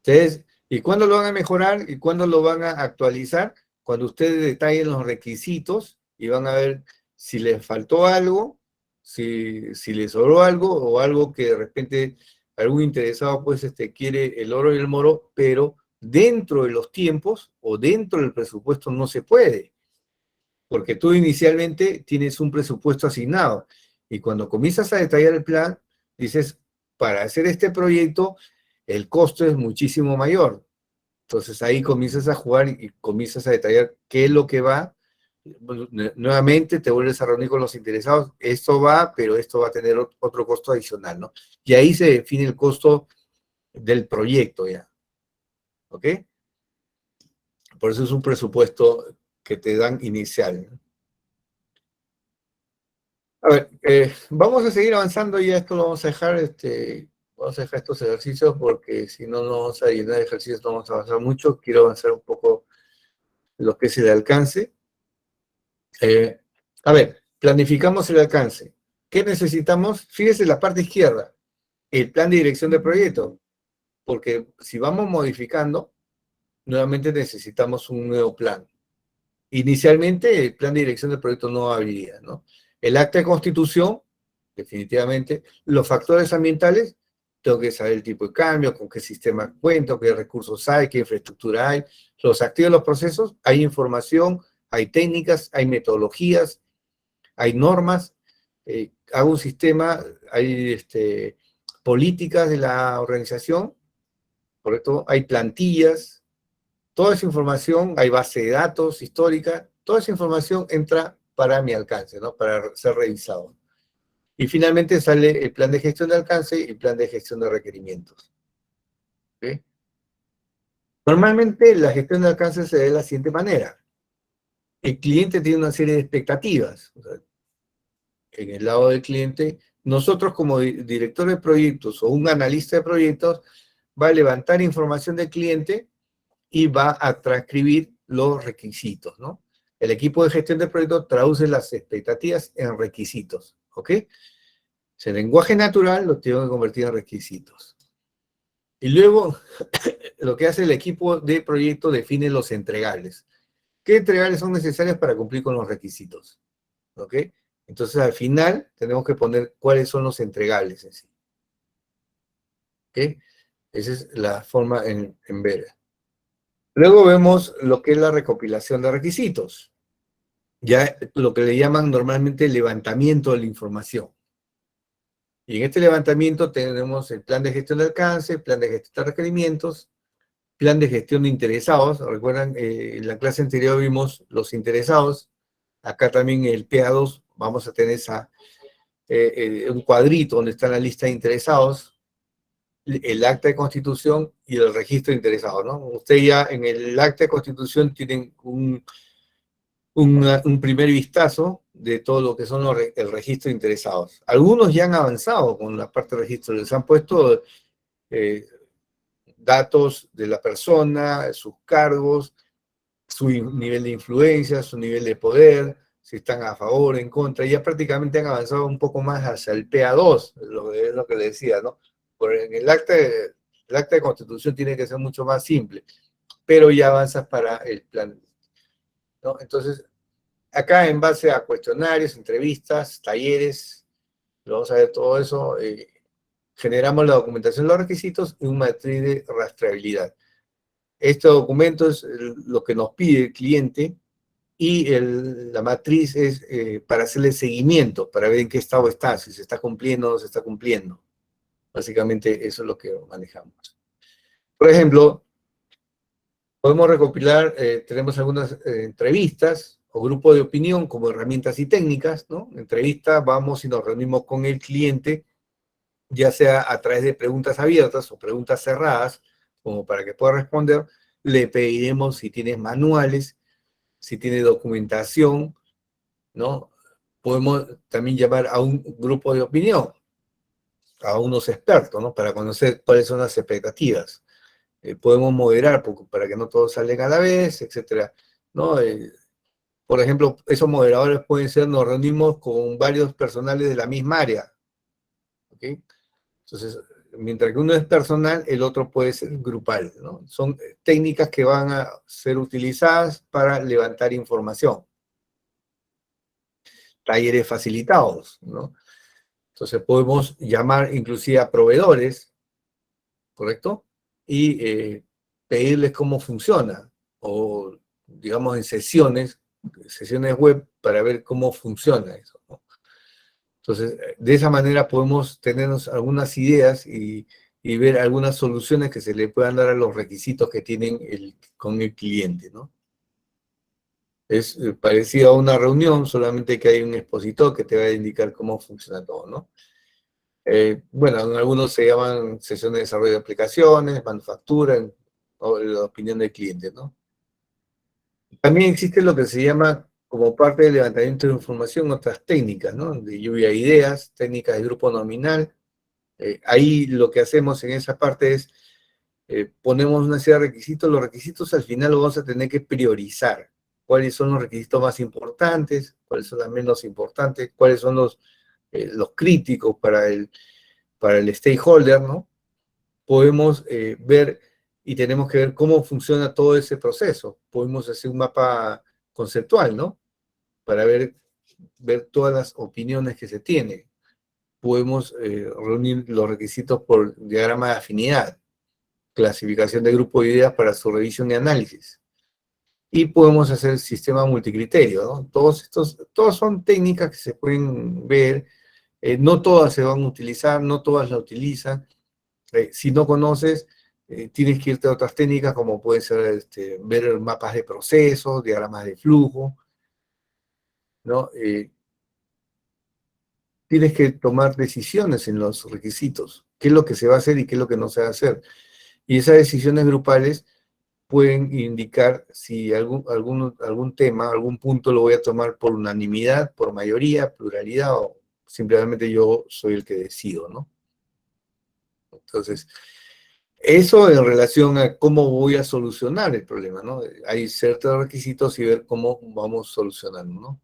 Speaker 1: Entonces, ¿y cuándo lo van a mejorar y cuándo lo van a actualizar? Cuando ustedes detallen los requisitos y van a ver si les faltó algo, si les sobró algo o algo que de repente algún interesado pues quiere el oro y el moro, pero dentro de los tiempos o dentro del presupuesto no se puede, porque tú inicialmente tienes un presupuesto asignado y cuando comienzas a detallar el plan, dices, para hacer este proyecto, el costo es muchísimo mayor. Entonces ahí comienzas a jugar y comienzas a detallar qué es lo que va. Nuevamente te vuelves a reunir con los interesados. Esto va, pero esto va a tener otro costo adicional, ¿no? Y ahí se define el costo del proyecto ya. ¿Ok? Por eso es un presupuesto que te dan inicial, ¿no? A ver, vamos a seguir avanzando y esto lo vamos a dejar, vamos a dejar estos ejercicios porque si no, no vamos a llenar de ejercicios, no vamos a avanzar mucho. Quiero avanzar un poco en lo que es el alcance. A ver, planificamos el alcance. ¿Qué necesitamos? Fíjese en la parte izquierda, el plan de dirección de proyecto, porque si vamos modificando, nuevamente necesitamos un nuevo plan. Inicialmente, el plan de dirección de proyecto no habría, ¿no? El acta de constitución, definitivamente. Los factores ambientales, tengo que saber el tipo de cambio, con qué sistema cuento, qué recursos hay, qué infraestructura hay. Los activos de los procesos, hay información, hay técnicas, hay metodologías, hay normas, hago un sistema, hay políticas de la organización, ¿correcto? Hay plantillas, toda esa información, hay base de datos histórica, toda esa información entra para mi alcance, ¿no? Para ser revisado. Y finalmente sale el plan de gestión de alcance y el plan de gestión de requerimientos. ¿Ok? Normalmente la gestión de alcance se ve de la siguiente manera. El cliente tiene una serie de expectativas. O sea, en el lado del cliente, nosotros como director de proyectos o un analista de proyectos va a levantar información del cliente y va a transcribir los requisitos, ¿no? El equipo de gestión del proyecto traduce las expectativas en requisitos, ¿ok? El lenguaje natural lo tengo que convertir en requisitos. Y luego, lo que hace el equipo de proyecto define los entregables. ¿Qué entregables son necesarios para cumplir con los requisitos? ¿Ok? Entonces, al final, tenemos que poner cuáles son los entregables en sí. ¿Ok? Esa es la forma en ver. Luego vemos lo que es la recopilación de requisitos. Ya lo que le llaman normalmente levantamiento de la información. Y en este levantamiento tenemos el plan de gestión de alcance, plan de gestión de requerimientos, plan de gestión de interesados. Recuerdan, en la clase anterior vimos los interesados. Acá también el PA2 vamos a tener un cuadrito donde está la lista de interesados, el acta de constitución y el registro de interesados, ¿no? Usted ya en el acta de constitución tienen un primer vistazo de todo lo que son el registro de interesados. Algunos ya han avanzado con la parte de registro, les han puesto datos de la persona, sus cargos, su nivel de influencia, su nivel de poder, si están a favor, en contra, ya prácticamente han avanzado un poco más hacia el PA2, es lo que le decía, ¿no? Porque en el acta de constitución tiene que ser mucho más simple, pero ya avanzas para el plan, ¿no? Entonces, acá en base a cuestionarios, entrevistas, talleres, lo vamos a ver todo eso, generamos la documentación de los requisitos y una matriz de rastreabilidad. Este documento es lo que nos pide el cliente y la matriz es para hacerle seguimiento, para ver en qué estado está, si se está cumpliendo o no se está cumpliendo. Básicamente eso es lo que manejamos. Por ejemplo, podemos recopilar, tenemos algunas entrevistas o grupos de opinión como herramientas y técnicas, ¿no? Entrevista, vamos y nos reunimos con el cliente, ya sea a través de preguntas abiertas o preguntas cerradas, como para que pueda responder. Le pediremos si tienes manuales, si tiene documentación, ¿no? Podemos también llamar a un grupo de opinión, a unos expertos, ¿no? Para conocer cuáles son las expectativas. Podemos moderar para que no todos salgan a la vez, etcétera, ¿no? Por ejemplo, esos moderadores pueden ser, nos reunimos con varios personales de la misma área, ¿ok? Entonces, mientras que uno es personal, el otro puede ser grupal, ¿no? Son técnicas que van a ser utilizadas para levantar información. Talleres facilitados, ¿no? Entonces podemos llamar inclusive a proveedores, ¿correcto? Y pedirles cómo funciona, o digamos en sesiones web para ver cómo funciona eso, ¿no? Entonces, de esa manera podemos tenernos algunas ideas y ver algunas soluciones que se le puedan dar a los requisitos que tienen con el cliente, ¿no? Es parecido a una reunión, solamente que hay un expositor que te va a indicar cómo funciona todo, ¿no? Bueno, en algunos se llaman sesiones de desarrollo de aplicaciones, manufactura, o la opinión del cliente, ¿no? También existe lo que se llama, como parte del levantamiento de información, otras técnicas, ¿no? De lluvia de ideas, técnicas de grupo nominal. Ahí lo que hacemos en esa parte es, ponemos una serie de requisitos. Los requisitos al final los vamos a tener que priorizar. ¿Cuáles son los requisitos más importantes? ¿Cuáles son los menos importantes? ¿Cuáles son los críticos para el stakeholder, ¿no? Podemos ver y tenemos que ver cómo funciona todo ese proceso. Podemos hacer un mapa conceptual, ¿no? Para ver todas las opiniones que se tienen. Podemos reunir los requisitos por diagrama de afinidad, clasificación de grupo de ideas para su revisión y análisis. Y podemos hacer sistema multicriterio, ¿no? Todos son técnicas que se pueden ver. No todas se van a utilizar, no todas la utilizan. Si no conoces, tienes que irte a otras técnicas como puede ser ver mapas de procesos, diagramas de flujo, ¿no? Tienes que tomar decisiones en los requisitos, qué es lo que se va a hacer y qué es lo que no se va a hacer. Y esas decisiones grupales pueden indicar si algún tema, algún punto lo voy a tomar por unanimidad, por mayoría, pluralidad, o simplemente yo soy el que decido, ¿no? Entonces, Eso en relación a cómo voy a solucionar el problema, ¿no? Hay ciertos requisitos y ver cómo vamos solucionando, ¿no?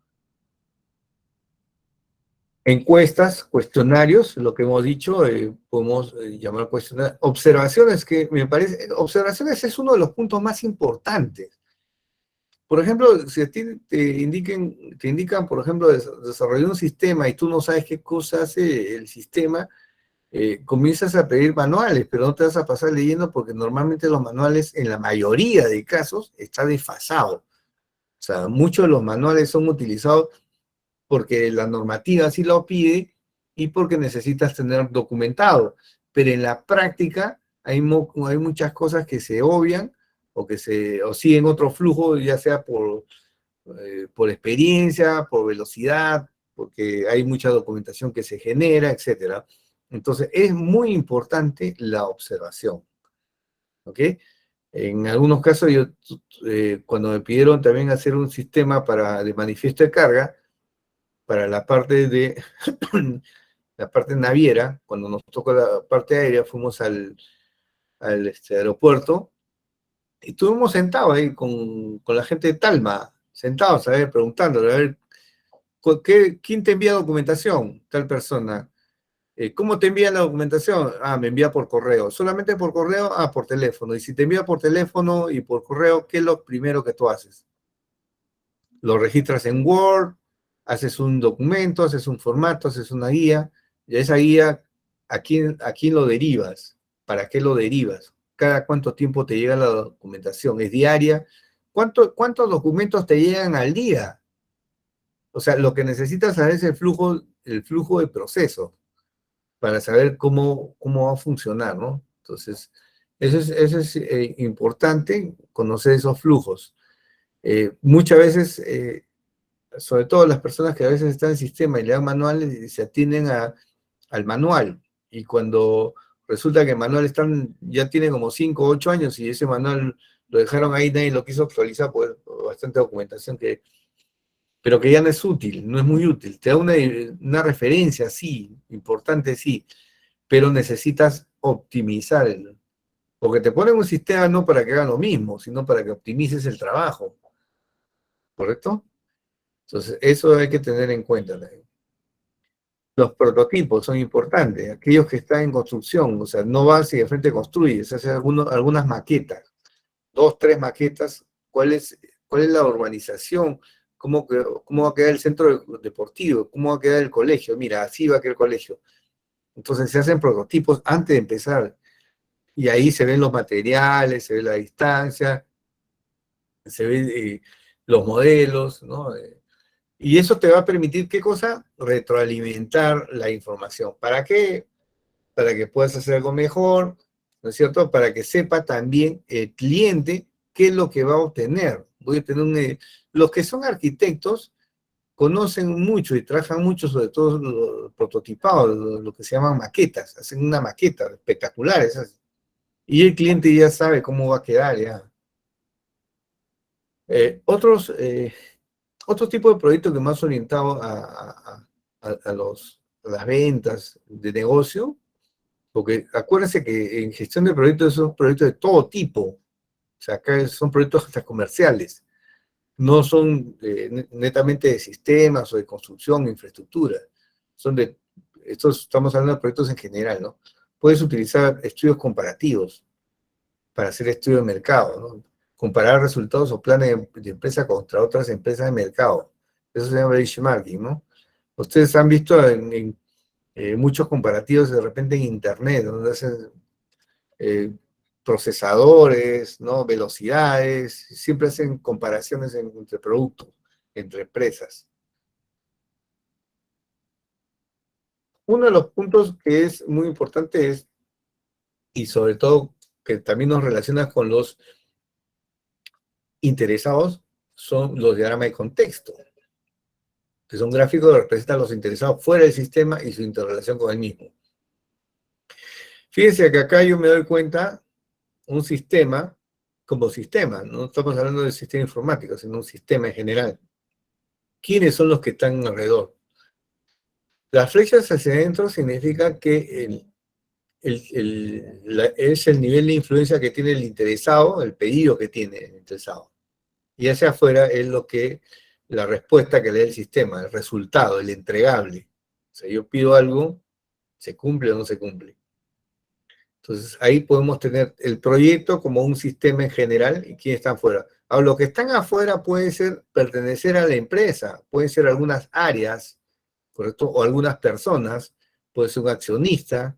Speaker 1: Encuestas, cuestionarios, lo que hemos dicho, podemos llamar cuestionarios. Observaciones, que me parece, observaciones es uno de los puntos más importantes. Por ejemplo, si a ti te indican, por ejemplo, desarrollar un sistema y tú no sabes qué cosa hace el sistema, comienzas a pedir manuales, pero no te vas a pasar leyendo porque normalmente los manuales, en la mayoría de casos, están desfasados. O sea, muchos de los manuales son utilizados porque la normativa así lo pide y porque necesitas tener documentado. Pero en la práctica hay muchas cosas que se obvian o siguen otro flujo, ya sea por experiencia, por velocidad, porque hay mucha documentación que se genera, etcétera. Entonces, es muy importante la observación, ¿ok? En algunos casos, cuando me pidieron también hacer un sistema de manifiesto de carga, para la parte de la parte naviera, cuando nos tocó la parte aérea, fuimos al aeropuerto y estuvimos sentados ahí con la gente de Talma, sentados, a ver, preguntándole, a ver, ¿quién te envía documentación? Tal persona. ¿Cómo te envían la documentación? Ah, me envía por correo. ¿Solamente por correo? Ah, por teléfono. Y si te envía por teléfono y por correo, ¿qué es lo primero que tú haces? Lo registras en Word, haces un documento, haces un formato, haces una guía, y esa guía, ¿a quién lo derivas? ¿Para qué lo derivas? ¿Cada cuánto tiempo te llega la documentación? ¿Es diaria? ¿Cuántos documentos te llegan al día? O sea, lo que necesitas saber es el flujo de proceso para saber cómo va a funcionar, ¿no? Entonces, eso es importante, conocer esos flujos. Muchas veces, sobre todo las personas que a veces están en sistema y le dan manuales y se atienden al manual. Y cuando resulta que el manual ya tiene como 5 o 8 años y ese manual lo dejaron ahí, nadie lo quiso actualizar, pues bastante documentación pero que ya no es útil, no es muy útil. Te da una referencia, sí, importante, sí, pero necesitas optimizar porque te ponen un sistema no para que haga lo mismo, sino para que optimices el trabajo, ¿correcto? Entonces, eso hay que tener en cuenta también. Los prototipos son importantes, aquellos que están en construcción, o sea, no vas y de frente construyes, haces algunas maquetas, 2, 3 maquetas, ¿cuál es la urbanización? ¿Cómo va a quedar el centro deportivo? ¿Cómo va a quedar el colegio? Mira, así va a quedar el colegio. Entonces se hacen prototipos antes de empezar, y ahí se ven los materiales, se ve la distancia, se ven los modelos, ¿no? Y eso te va a permitir, ¿qué cosa? Retroalimentar la información. ¿Para qué? Para que puedas hacer algo mejor, ¿no es cierto? Para que sepa también el cliente qué es lo que va a obtener. Los que son arquitectos conocen mucho y trabajan mucho, sobre todo los prototipados, lo que se llaman maquetas. Hacen una maqueta espectacular, y el cliente ya sabe cómo va a quedar, ya. Otro tipo de proyecto que más orientado a las ventas de negocio, porque acuérdense que en gestión de proyectos son proyectos de todo tipo, o sea, acá son proyectos hasta comerciales, no son netamente de sistemas o de construcción, infraestructura, estamos hablando de proyectos en general, ¿no? Puedes utilizar estudios comparativos para hacer estudios de mercado, ¿no? Comparar resultados o planes de empresa contra otras empresas de mercado. Eso se llama benchmarking, ¿no? Ustedes han visto muchos comparativos de repente en Internet, donde hacen eh, procesadores, ¿no? Velocidades, siempre hacen comparaciones entre productos, entre empresas. Uno de los puntos que es muy importante es, y sobre todo que también nos relaciona con los interesados, son los diagramas de contexto, que son gráficos que representan a los interesados fuera del sistema y su interrelación con el mismo. Fíjense que acá yo me doy cuenta, un sistema como sistema, no estamos hablando del sistema informático, sino un sistema en general. ¿Quiénes son los que están alrededor? Las flechas hacia adentro significa que es el nivel de influencia que tiene el interesado, el pedido que tiene el interesado. Y hacia afuera es la respuesta que le da el sistema, el resultado, el entregable. O sea, yo pido algo, ¿se cumple o no se cumple? Entonces, ahí podemos tener el proyecto como un sistema en general y quiénes están fuera. Ahora, lo que están afuera puede ser pertenecer a la empresa, pueden ser algunas áreas, ¿correcto? O algunas personas, puede ser un accionista,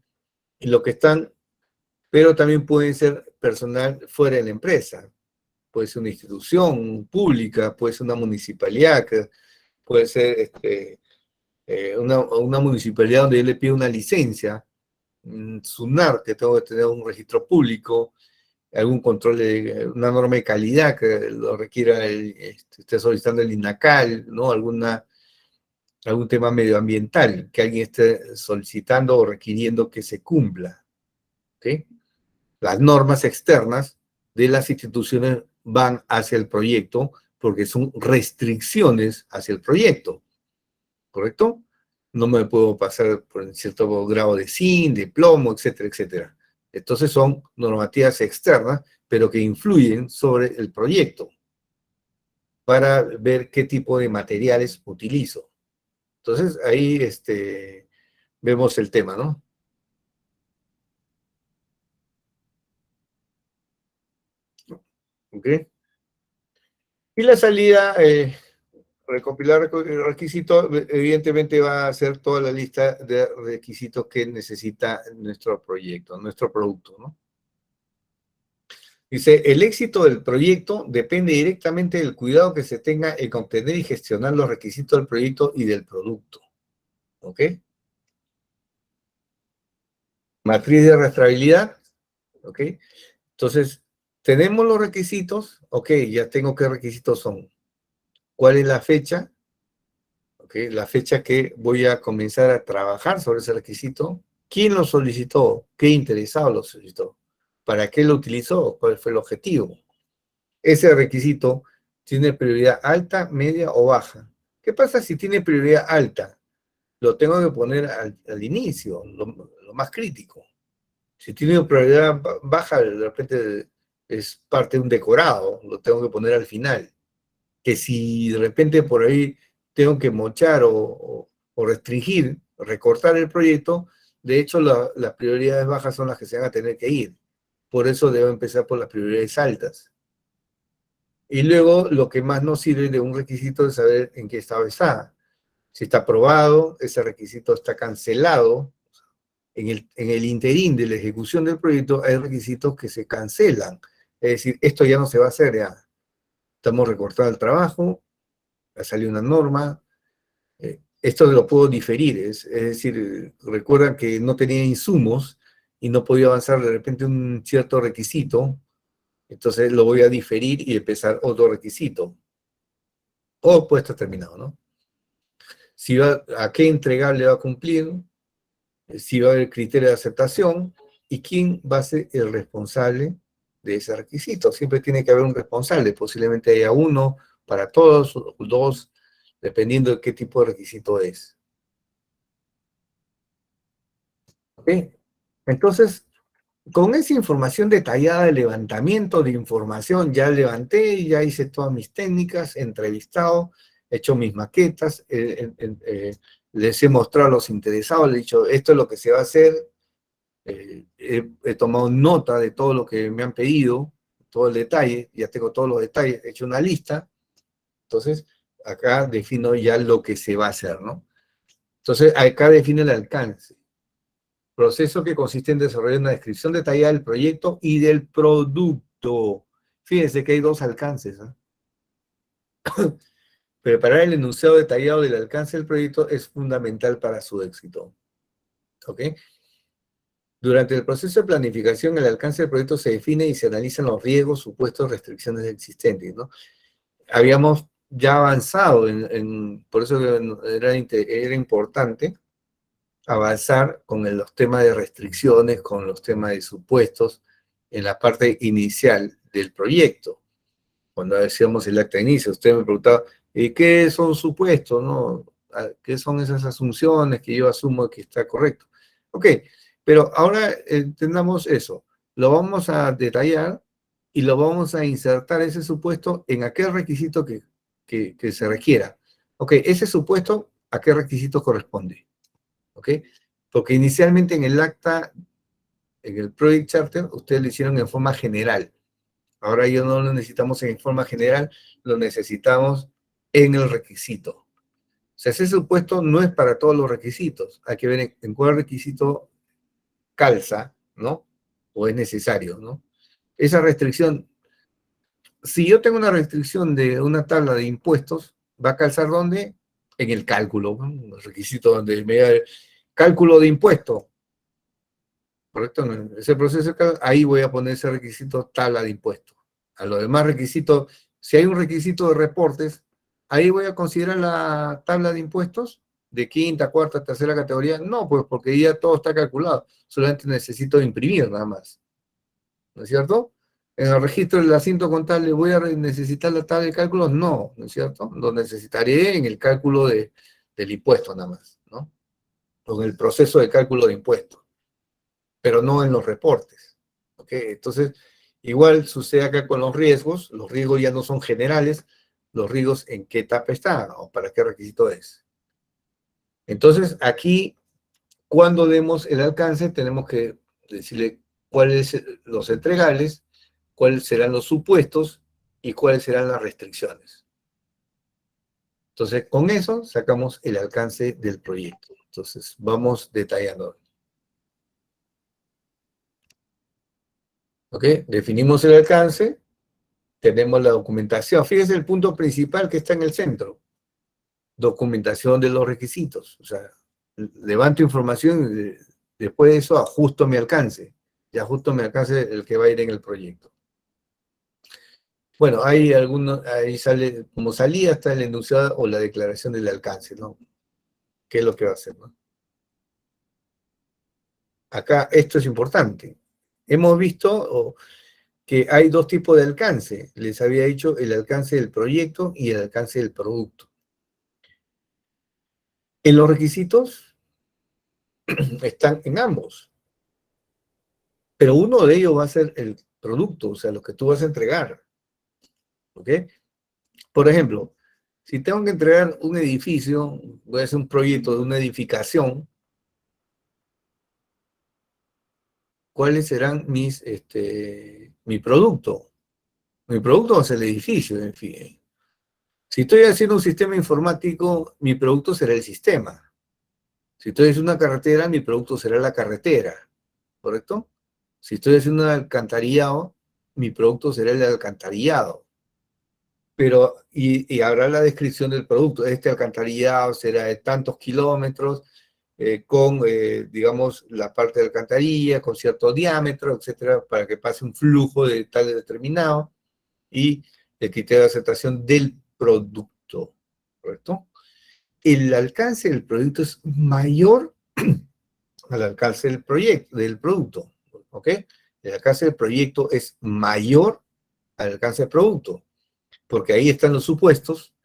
Speaker 1: y lo que están, pero también pueden ser personal fuera de la empresa. Puede ser una institución pública, puede ser una municipalidad, puede ser una municipalidad donde yo le pido una licencia, SUNAR, que tengo que tener un registro público, algún control de una norma de calidad que lo requiera, esté solicitando el INACAL, ¿no? Algún tema medioambiental que alguien esté solicitando o requiriendo que se cumpla. ¿Okay? Las normas externas de las instituciones van hacia el proyecto porque son restricciones hacia el proyecto, ¿correcto? No me puedo pasar por un cierto grado de zinc, de plomo, etcétera, etcétera. Entonces son normativas externas, pero que influyen sobre el proyecto para ver qué tipo de materiales utilizo. Entonces ahí vemos el tema, ¿no? ¿Ok? Y la salida, recopilar requisitos, evidentemente va a ser toda la lista de requisitos que necesita nuestro proyecto, nuestro producto, ¿no? Dice, el éxito del proyecto depende directamente del cuidado que se tenga en obtener y gestionar los requisitos del proyecto y del producto. ¿Ok? Matriz de rastreabilidad. ¿Ok? Entonces, tenemos los requisitos. Ok, ya tengo qué requisitos son. ¿Cuál es la fecha? Ok, la fecha que voy a comenzar a trabajar sobre ese requisito. ¿Quién lo solicitó? ¿Qué interesado lo solicitó? ¿Para qué lo utilizó? ¿Cuál fue el objetivo? Ese requisito tiene prioridad alta, media o baja. ¿Qué pasa si tiene prioridad alta? Lo tengo que poner al inicio, lo más crítico. Si tiene prioridad baja, de repente es parte de un decorado, lo tengo que poner al final. Que si de repente por ahí tengo que mochar o restringir, recortar el proyecto, de hecho las prioridades bajas son las que se van a tener que ir. Por eso debo empezar por las prioridades altas. Y luego lo que más nos sirve de un requisito es saber en qué estado está. Si está aprobado, ese requisito está cancelado. En el interín de la ejecución del proyecto hay requisitos que se cancelan. Es decir, esto ya no se va a hacer, ya. Estamos recortando el trabajo, ha salido una norma, esto lo puedo diferir, es decir, recuerdan que no tenía insumos y no podía avanzar de repente un cierto requisito, entonces lo voy a diferir y empezar otro requisito. O pues está terminado, ¿no? Si a qué entregable va a cumplir, si va a haber criterio de aceptación y quién va a ser el responsable de ese requisito. Siempre tiene que haber un responsable, posiblemente haya uno para todos, o dos, dependiendo de qué tipo de requisito es. ¿Ok? Entonces, con esa información detallada de levantamiento de información, ya levanté, ya hice todas mis técnicas, he entrevistado, he hecho mis maquetas, les he mostrado a los interesados, les he dicho, esto es lo que se va a hacer, he tomado nota de todo lo que me han pedido, todo el detalle, ya tengo todos los detalles, he hecho una lista, entonces acá defino ya lo que se va a hacer, ¿no? Entonces acá define el alcance. Proceso que consiste en desarrollar una descripción detallada del proyecto y del producto. Fíjense que hay dos alcances, ¿eh? Preparar el enunciado detallado del alcance del proyecto es fundamental para su éxito. ¿Ok? Durante el proceso de planificación, el alcance del proyecto se define y se analizan los riesgos, supuestos, restricciones existentes, ¿no? Habíamos ya avanzado, por eso era importante avanzar con los temas de restricciones, con los temas de supuestos, en la parte inicial del proyecto. Cuando decíamos el acta de inicio, usted me preguntaba, ¿qué son supuestos, no? ¿Qué son esas asunciones que yo asumo que está correcto? Ok, Pero ahora entendamos eso. Lo vamos a detallar y lo vamos a insertar ese supuesto en aquel requisito que se requiera. Ok, ese supuesto, ¿a qué requisito corresponde? Ok, porque inicialmente en el acta, en el Project Charter, ustedes lo hicieron en forma general. Ahora ya no lo necesitamos en forma general, lo necesitamos en el requisito. O sea, ese supuesto no es para todos los requisitos. Hay que ver en cuál requisito calza, ¿no? O es necesario, ¿no? Esa restricción, si yo tengo una restricción de una tabla de impuestos, ¿va a calzar dónde? En el cálculo, ¿no? El requisito donde me da el cálculo de impuesto, ¿correcto? En ese proceso, ahí voy a poner ese requisito tabla de impuestos. A los demás requisitos, si hay un requisito de reportes, ahí voy a considerar la tabla de impuestos de quinta, cuarta, tercera categoría. No, pues porque ya todo está calculado. Solamente necesito imprimir nada más. ¿No es cierto? En el registro del asiento contable, ¿voy a necesitar la tabla de cálculos? No, ¿no es cierto? Lo necesitaré en el cálculo del impuesto nada más, ¿no? O en el proceso de cálculo de impuestos, pero no en los reportes. ¿Ok? Entonces, igual sucede acá con los riesgos ya no son generales, los riesgos en qué etapa está o para qué requisito es. Entonces, aquí, cuando demos el alcance, tenemos que decirle cuáles los entregables, cuáles serán los supuestos y cuáles serán las restricciones. Entonces, con eso sacamos el alcance del proyecto. Entonces, vamos detallando. ¿Ok? Definimos el alcance, tenemos la documentación. Fíjense el punto principal que está en el centro. Documentación de los requisitos. O sea, levanto información y después de eso ajusto mi alcance. Y ajusto mi alcance el que va a ir en el proyecto. Bueno, hay algunos, ahí sale, como salida está el enunciado o la declaración del alcance, ¿no? ¿Qué es lo que va a hacer, no? Acá esto es importante. Hemos visto que hay dos tipos de alcance. Les había dicho el alcance del proyecto y el alcance del producto. En los requisitos están en ambos, pero uno de ellos va a ser el producto, o sea, lo que tú vas a entregar. ¿Ok? Por ejemplo, si tengo que entregar un edificio, voy a hacer un proyecto de una edificación, ¿cuáles serán mi producto? Mi producto va a ser el edificio, en fin. Si estoy haciendo un sistema informático, mi producto será el sistema. Si estoy haciendo una carretera, mi producto será la carretera, ¿correcto? Si estoy haciendo un alcantarillado, mi producto será el alcantarillado. Pero, y habrá la descripción del producto. Este alcantarillado será de tantos kilómetros, con, digamos, la parte de alcantarilla, con cierto diámetro, etcétera, para que pase un flujo de tal determinado, y el criterio de aceptación del producto, ¿correcto? El alcance del producto es mayor al alcance del producto, ¿ok? El alcance del proyecto es mayor al alcance del producto, porque ahí están los supuestos,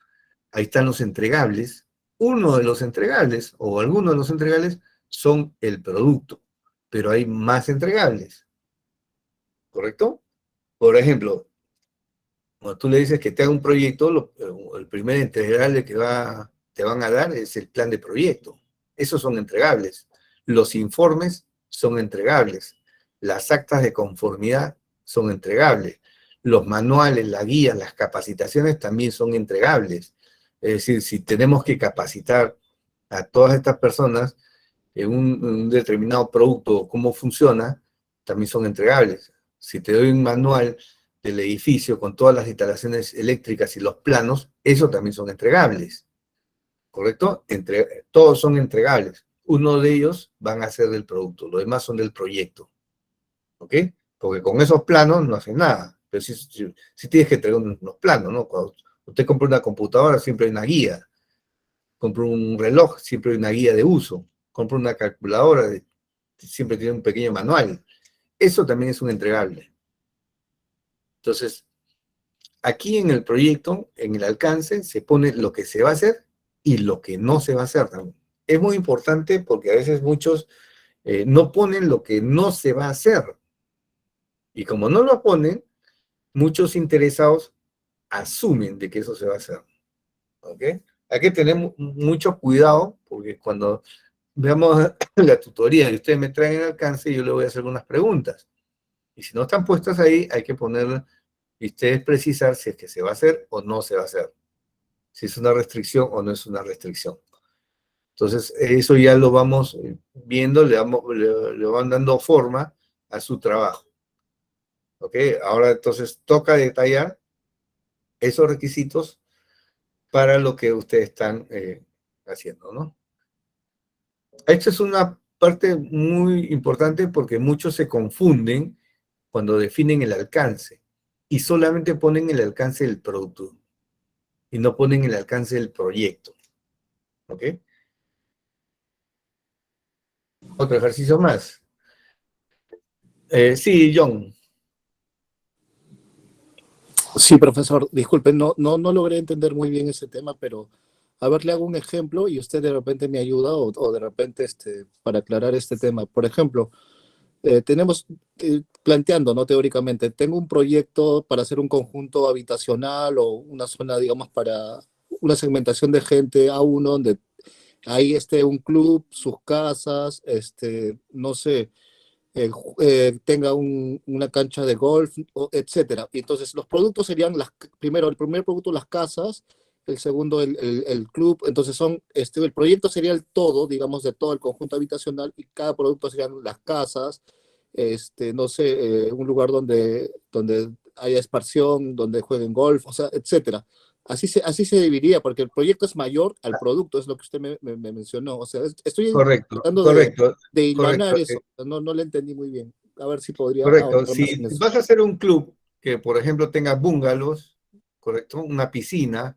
Speaker 1: ahí están los entregables. Uno de los entregables, o algunos de los entregables, son el producto, pero hay más entregables, ¿correcto? Por ejemplo, cuando tú le dices que te haga un proyecto, el primer entregable que te van a dar es el plan de proyecto. Esos son entregables. Los informes son entregables. Las actas de conformidad son entregables. Los manuales, la guía, las capacitaciones también son entregables. Es decir, si tenemos que capacitar a todas estas personas en un determinado producto, cómo funciona, también son entregables. Si te doy un manual del edificio con todas las instalaciones eléctricas y los planos, eso también son entregables, ¿correcto? Todos son entregables. Uno de ellos van a ser del producto, los demás son del proyecto, ¿ok? Porque con esos planos no hacen nada, pero si tienes que entregar unos planos, ¿no? Cuando usted compra una computadora, siempre hay una guía. Compra un reloj, siempre hay una guía de uso. Compra una calculadora, siempre tiene un pequeño manual. Eso también es un entregable. Entonces, aquí en el proyecto, en el alcance, se pone lo que se va a hacer y lo que no se va a hacer también. Es muy importante porque a veces muchos no ponen lo que no se va a hacer. Y como no lo ponen, muchos interesados asumen de que eso se va a hacer. ¿Ok? Hay que tener mucho cuidado, porque cuando veamos la tutoría y ustedes me traen el alcance, yo le voy a hacer unas preguntas. Y si no están puestas ahí, hay que poner y ustedes precisar si es que se va a hacer o no se va a hacer. Si es una restricción o no es una restricción. Entonces, eso ya lo vamos viendo, le van dando forma a su trabajo. ¿Ok? Ahora entonces toca detallar esos requisitos para lo que ustedes están haciendo, ¿no? Esta es una parte muy importante porque muchos se confunden cuando definen el alcance y solamente ponen el alcance del producto y no ponen el alcance del proyecto. ¿Ok? Otro ejercicio más. Sí, John.
Speaker 3: Sí, profesor, disculpe, no logré entender muy bien ese tema, pero a ver, le hago un ejemplo y usted de repente me ayuda o de repente para aclarar este tema. Por ejemplo, tenemos, planteando, ¿no? Teóricamente, tengo un proyecto para hacer un conjunto habitacional o una zona, digamos, para una segmentación de gente a uno, donde hay un club, sus casas, no sé, tenga una cancha de golf, etcétera. Y entonces los productos serían primero, el primer producto las casas, el segundo el club, entonces el proyecto sería el todo, digamos, de todo el conjunto habitacional y cada producto serían las casas, no sé, un lugar donde haya esparción, donde jueguen golf, o sea, etcétera. Así se dividiría, porque el proyecto es mayor al producto, es lo que usted me mencionó. O sea, estoy
Speaker 1: Correcto,
Speaker 3: tratando
Speaker 1: correcto,
Speaker 3: de
Speaker 1: correcto,
Speaker 3: hilvanar eso. No le entendí muy bien. A ver si podría
Speaker 1: correcto.
Speaker 3: ahondar más
Speaker 1: Si
Speaker 3: en eso.
Speaker 1: vas a hacer un club que, por ejemplo, tenga bungalows, correcto, una piscina,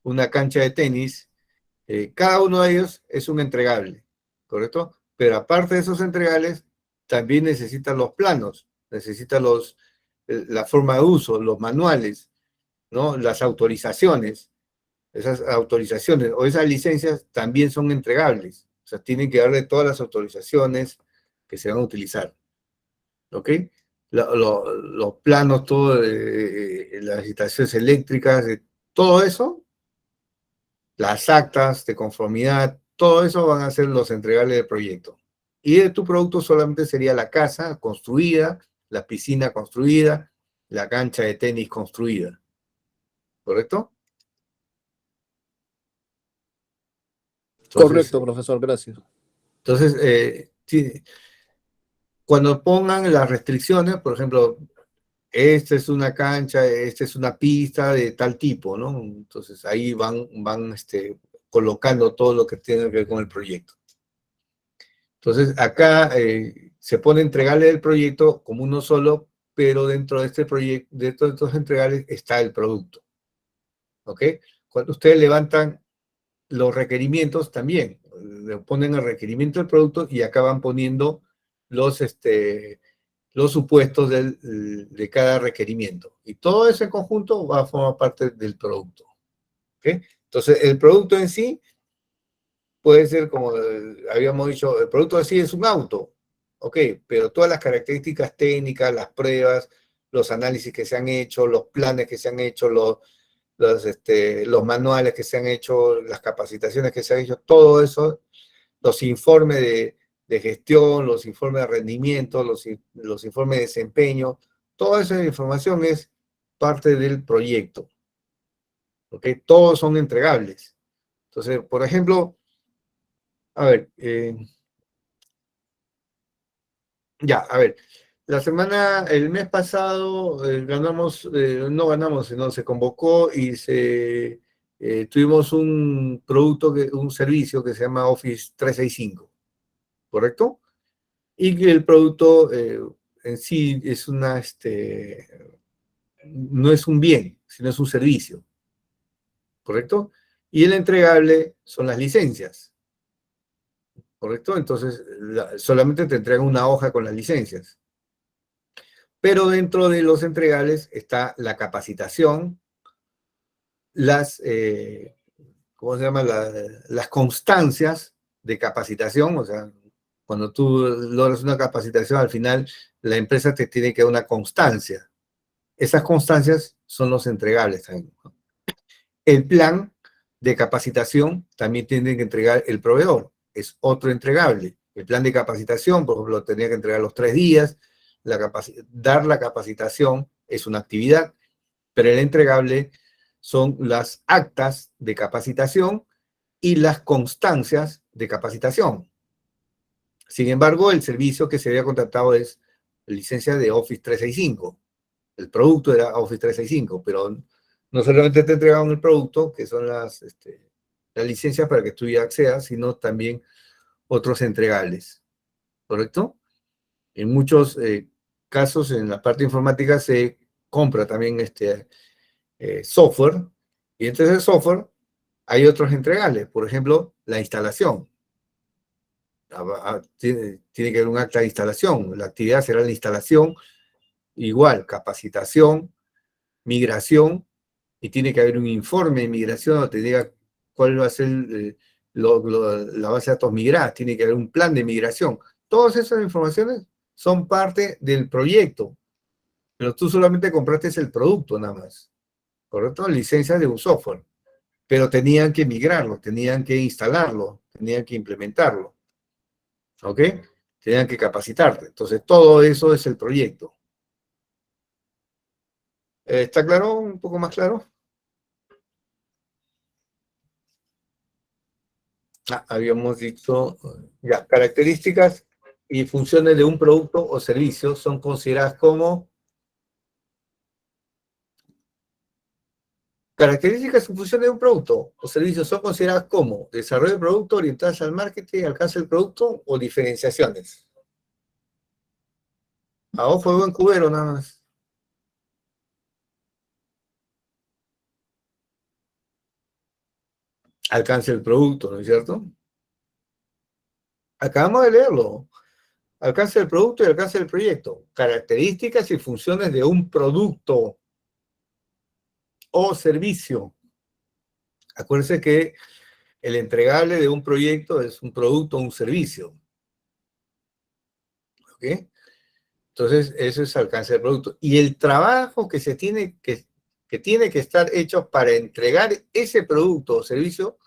Speaker 1: una cancha de tenis, cada uno de ellos es un entregable, ¿correcto? Pero aparte de esos entregables, también necesitan los planos, necesitan la forma de uso, los manuales, ¿no? Las autorizaciones. Esas autorizaciones o esas licencias también son entregables. O sea, tienen que darle todas las autorizaciones que se van a utilizar. ¿Ok? Los planos, todo, las instalaciones eléctricas, todo eso, las actas de conformidad, todo eso van a ser los entregables del proyecto. Y de tu producto solamente sería la casa construida, la piscina construida, la cancha de tenis construida. ¿Correcto? Entonces,
Speaker 3: Correcto, profesor, gracias.
Speaker 1: sí, cuando pongan las restricciones, por ejemplo, esta es una cancha, esta es una pista de tal tipo, ¿no? Entonces ahí van colocando todo lo que tiene que ver con el proyecto. Entonces acá se pone entregarle el proyecto como uno solo, pero dentro de este proyecto, dentro de estos entregables está el producto. ¿Ok? Cuando ustedes levantan los requerimientos también, le ponen el requerimiento del producto y acaban poniendo los, los supuestos de cada requerimiento. Y todo ese conjunto va a formar parte del producto. ¿Okay? Entonces, el producto en sí puede ser, como habíamos dicho, el producto en sí es un auto, ¿ok? Pero todas las características técnicas, las pruebas, los análisis que se han hecho, los planes que se han hecho, los manuales que se han hecho, las capacitaciones que se han hecho, todo eso, los informes de gestión, los informes de rendimiento, los informes de desempeño, toda esa información es parte del proyecto. ¿Ok? Todos son entregables. Entonces, por ejemplo, a ver, a ver, el mes pasado ganamos, no ganamos, sino se convocó y tuvimos un producto, un servicio que se llama Office 365, ¿correcto? Y que el producto en sí es no es un bien, sino es un servicio, ¿correcto? Y el entregable son las licencias, ¿correcto? Entonces, solamente te entregan una hoja con las licencias. Pero dentro de los entregables está la capacitación, ¿cómo se llama? Las constancias de capacitación, o sea, Cuando tú logras una capacitación, al final la empresa te tiene que dar una constancia. Esas constancias son los entregables también, ¿no? El plan de capacitación también tiene que entregar el proveedor, es otro entregable. El plan de capacitación, por ejemplo, tenía que entregar los 3 días, dar la capacitación es una actividad, pero el entregable son las actas de capacitación y las constancias de capacitación. Sin embargo, el servicio que se había contratado es licencia de Office 365. El producto era Office 365, pero no solamente te entregaban el producto, que son las licencias para que tú ya accedas, sino también otros entregables, ¿correcto? En muchos casos, en la parte informática, se compra también software, y entre ese software hay otros entregables, por ejemplo, la instalación. Tiene que haber un acta de instalación, la actividad será la instalación, igual, capacitación, migración, y tiene que haber un informe de migración donde te diga cuál va a ser la base de datos migrada, tiene que haber un plan de migración. Todas esas informaciones son parte del proyecto, pero tú solamente compraste el producto nada más, ¿correcto? Licencia de un software, pero tenían que migrarlo, tenían que instalarlo, tenían que implementarlo, ¿ok? Tenían que capacitarte. Entonces, todo eso es el proyecto. ¿Está claro? ¿Un poco más claro? Habíamos dicho, ya, características y funciones de un producto o servicio son consideradas como características y funciones de un producto o servicio son consideradas como desarrollo de producto, orientadas al marketing, alcance del producto o diferenciaciones. A ojo de buen cubero nada más. Alcance del producto, ¿no es cierto? Acabamos de leerlo. Alcance del producto y alcance del proyecto. Características y funciones de un producto o servicio. Acuérdense que el entregable de un proyecto es un producto o un servicio. ¿Ok? Entonces, eso es alcance del producto. Y el trabajo que tiene que estar hecho para entregar ese producto o servicio,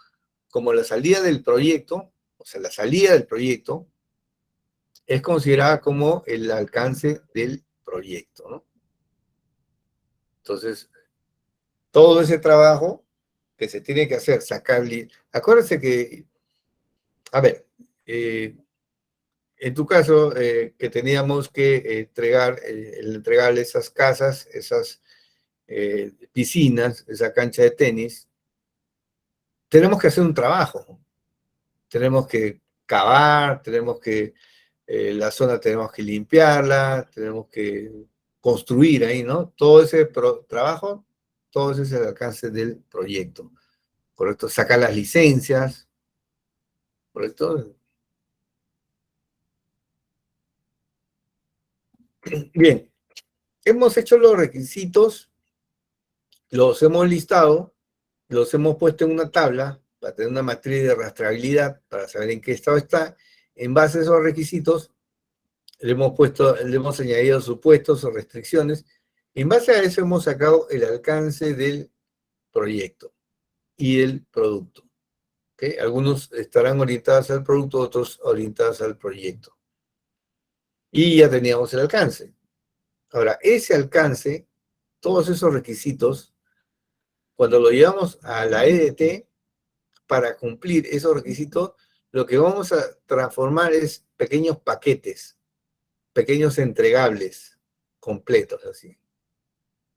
Speaker 1: como la salida del proyecto, o sea, la salida del proyecto, es considerada como el alcance del proyecto, ¿no? Entonces, todo ese trabajo que se tiene que hacer, sacarle... Acuérdense que, a ver, en tu caso, que teníamos que entregarle esas casas, esas piscinas, esa cancha de tenis, tenemos que hacer un trabajo. Tenemos que cavar, la zona tenemos que limpiarla, tenemos que construir ahí, ¿no? Todo ese trabajo, todo ese es el alcance del proyecto, ¿correcto? Sacar las licencias, ¿correcto? Bien, hemos hecho los requisitos, los hemos listado, los hemos puesto en una tabla para tener una matriz de rastreabilidad, para saber en qué estado está. En base a esos requisitos, le hemos añadido supuestos o restricciones. En base a eso hemos sacado el alcance del proyecto y el producto. ¿Okay? Algunos estarán orientados al producto, otros orientados al proyecto. Y ya teníamos el alcance. Ahora, ese alcance, todos esos requisitos, cuando lo llevamos a la EDT, para cumplir esos requisitos, lo que vamos a transformar es pequeños paquetes, pequeños entregables completos, así.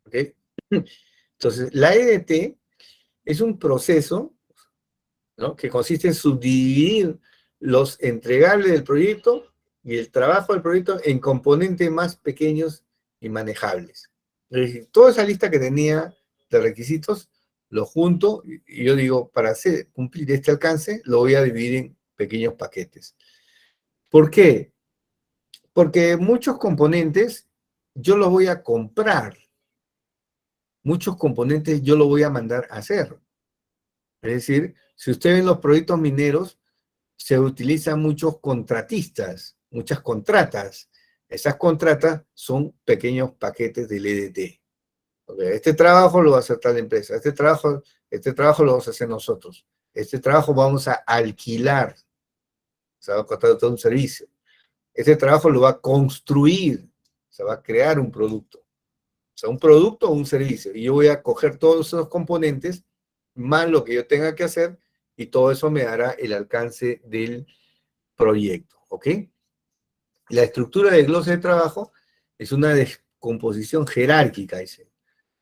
Speaker 1: ¿Ok? Entonces, la EDT es un proceso, ¿no?, que consiste en subdividir los entregables del proyecto y el trabajo del proyecto en componentes más pequeños y manejables. Es decir, toda esa lista que tenía de requisitos, lo junto y yo digo, para cumplir este alcance, lo voy a dividir en pequeños paquetes. ¿Por qué? Porque muchos componentes yo los voy a comprar. Muchos componentes yo lo voy a mandar a hacer. Es decir, si usted ve los proyectos mineros, se utilizan muchos contratistas, muchas contratas. Esas contratas son pequeños paquetes del EDT. Okay, este trabajo lo va a hacer tal empresa, este trabajo lo vamos a hacer nosotros, este trabajo vamos a alquilar, se va a contratar todo un servicio, este trabajo lo va a construir, se va a crear un producto, o sea, un producto o un servicio, y yo voy a coger todos esos componentes, más lo que yo tenga que hacer, y todo eso me dará el alcance del proyecto, ¿ok? La estructura del glosario de trabajo es una descomposición jerárquica, dice.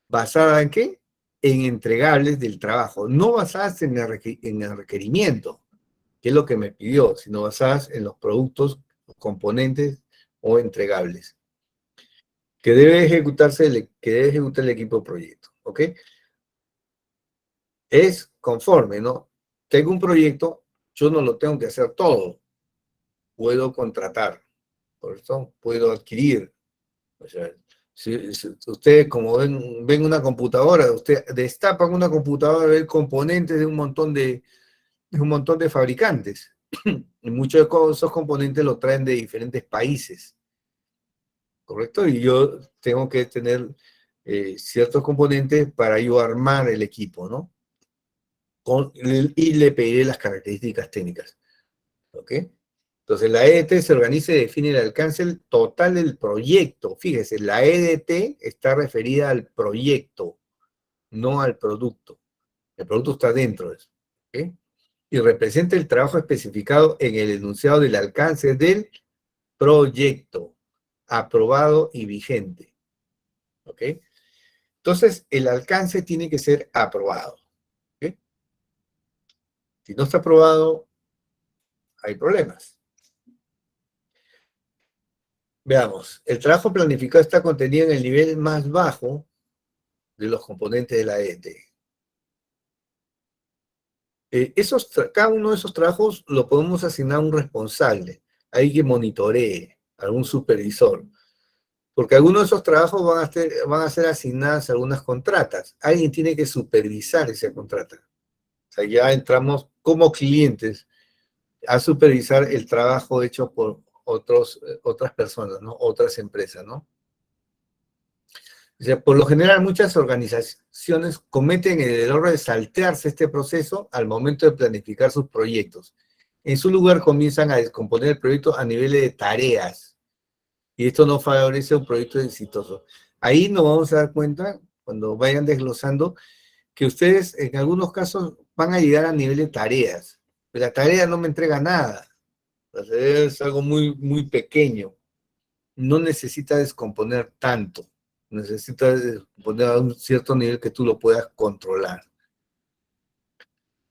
Speaker 1: ¿Basada en qué? En entregables del trabajo, no basadas en el requerimiento, que es lo que me pidió, sino basadas en los productos, los componentes o entregables, que debe ejecutar el equipo de proyecto, ¿ok? Es conforme, ¿no? Tengo un proyecto, yo no lo tengo que hacer todo, puedo contratar, por eso puedo adquirir, o sea, si ustedes como ven una computadora, usted destapan una computadora, ve componentes de un montón de fabricantes. Y muchos de esos componentes los traen de diferentes países, ¿correcto? Y yo tengo que tener ciertos componentes para yo armar el equipo, ¿no? Y le pediré las características técnicas, ¿ok? Entonces, la EDT se organiza y define el alcance total del proyecto. Fíjese, la EDT está referida al proyecto, no al producto. El producto está dentro de eso. ¿Ok? Y representa el trabajo especificado en el enunciado del alcance del proyecto, aprobado y vigente. ¿Ok? Entonces, el alcance tiene que ser aprobado. ¿Ok? Si no está aprobado, hay problemas. Veamos, el trabajo planificado está contenido en el nivel más bajo de los componentes de la EDT. Cada uno de esos trabajos lo podemos asignar a un responsable, alguien que monitoree, algún supervisor, porque algunos de esos trabajos van a ser asignadas a algunas contratas. Alguien tiene que supervisar esa contrata. O sea, ya entramos como clientes a supervisar el trabajo hecho por otras personas, ¿no? Otras empresas, ¿no? O sea, por lo general, muchas organizaciones cometen el error de saltearse este proceso al momento de planificar sus proyectos. En su lugar, comienzan a descomponer el proyecto a nivel de tareas. Y esto no favorece un proyecto exitoso. Ahí nos vamos a dar cuenta, cuando vayan desglosando, que ustedes en algunos casos van a llegar a nivel de tareas. Pero la tarea no me entrega nada. La tarea es algo muy, muy pequeño. No necesita descomponer tanto. Necesitas poner a un cierto nivel que tú lo puedas controlar.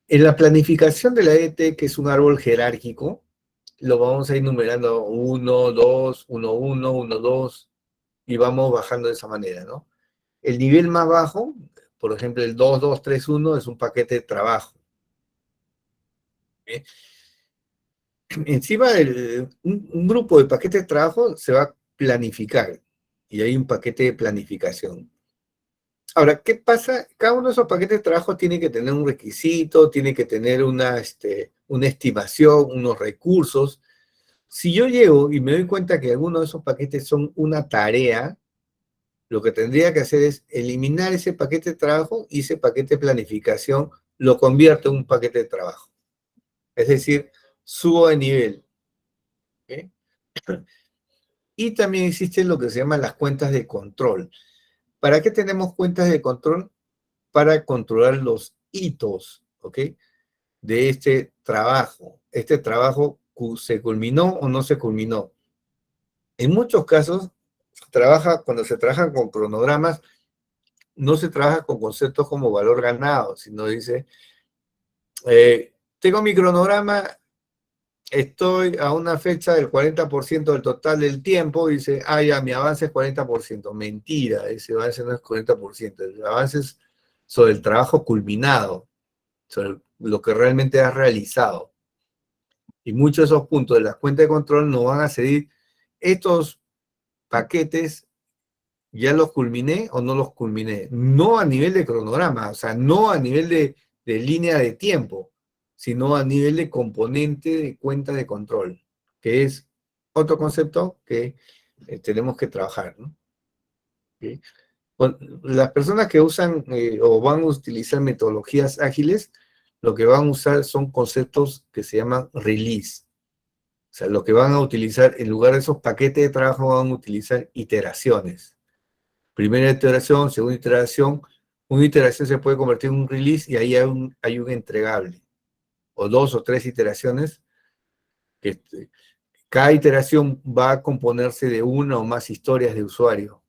Speaker 1: En la planificación de la EDT, que es un árbol jerárquico, lo vamos a ir numerando 1, 2, 1, 1, 1, 2, y vamos bajando de esa manera, ¿no? El nivel más bajo, por ejemplo, el 2, 2, 3, 1, es un paquete de trabajo. ¿Eh? Encima de un grupo de paquetes de trabajo se va a planificar, y hay un paquete de planificación. Ahora, ¿qué pasa? Cada uno de esos paquetes de trabajo tiene que tener un requisito, tiene que tener una estimación, unos recursos. Si yo llego y me doy cuenta que algunos de esos paquetes son una tarea, lo que tendría que hacer es eliminar ese paquete de trabajo y ese paquete de planificación lo convierto en un paquete de trabajo. Es decir, subo de nivel. ¿Okay? Y también existen lo que se llaman las cuentas de control. ¿Para qué tenemos cuentas de control? Para controlar los hitos, ¿ok? De este trabajo. Este trabajo se culminó o no se culminó. En muchos casos, cuando se trabaja con cronogramas, no se trabaja con conceptos como valor ganado, sino dice, tengo mi cronograma, estoy a una fecha del 40% del total del tiempo, dice, ya, mi avance es 40%. Mentira, ese avance no es 40%, el avance es sobre el trabajo culminado, sobre lo que realmente has realizado. Y muchos de esos puntos de las cuentas de control no van a seguir. Estos paquetes, ¿ya los culminé o no los culminé? No a nivel de cronograma, o sea, no a nivel de línea de tiempo, sino a nivel de componente de cuenta de control, que es otro concepto que tenemos que trabajar, ¿no? ¿Sí? Las personas que usan o van a utilizar metodologías ágiles, lo que van a usar son conceptos que se llaman release. O sea, lo que van a utilizar, en lugar de esos paquetes de trabajo, van a utilizar iteraciones. Primera iteración, segunda iteración. Una iteración se puede convertir en un release y ahí hay un entregable. O 2 o 3 iteraciones. Que, cada iteración va a componerse de una o más historias de usuario.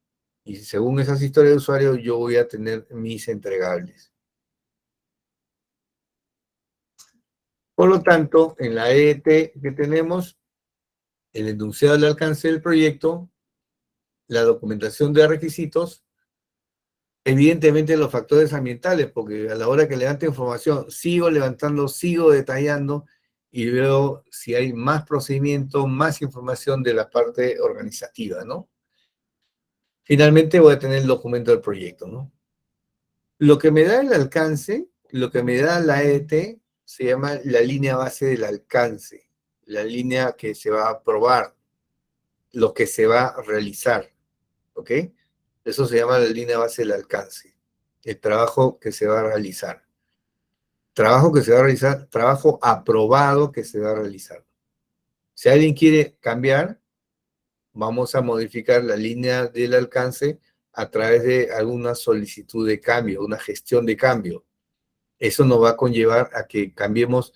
Speaker 1: Y según esas historias de usuario, yo voy a tener mis entregables. Por lo tanto, en la EET que tenemos, el enunciado del alcance del proyecto, la documentación de requisitos, evidentemente los factores ambientales, porque a la hora que levante información, sigo levantando, sigo detallando y veo si hay más procedimiento, más información de la parte organizativa, ¿no? Finalmente voy a tener el documento del proyecto, ¿no? Lo que me da el alcance, lo que me da la EET, se llama la línea base del alcance, la línea que se va a aprobar, lo que se va a realizar, ¿ok? Eso se llama la línea base del alcance, el trabajo que se va a realizar. Trabajo que se va a realizar, trabajo aprobado que se va a realizar. Si alguien quiere cambiar, vamos a modificar la línea del alcance a través de alguna solicitud de cambio, una gestión de cambio. Eso nos va a conllevar a que cambiemos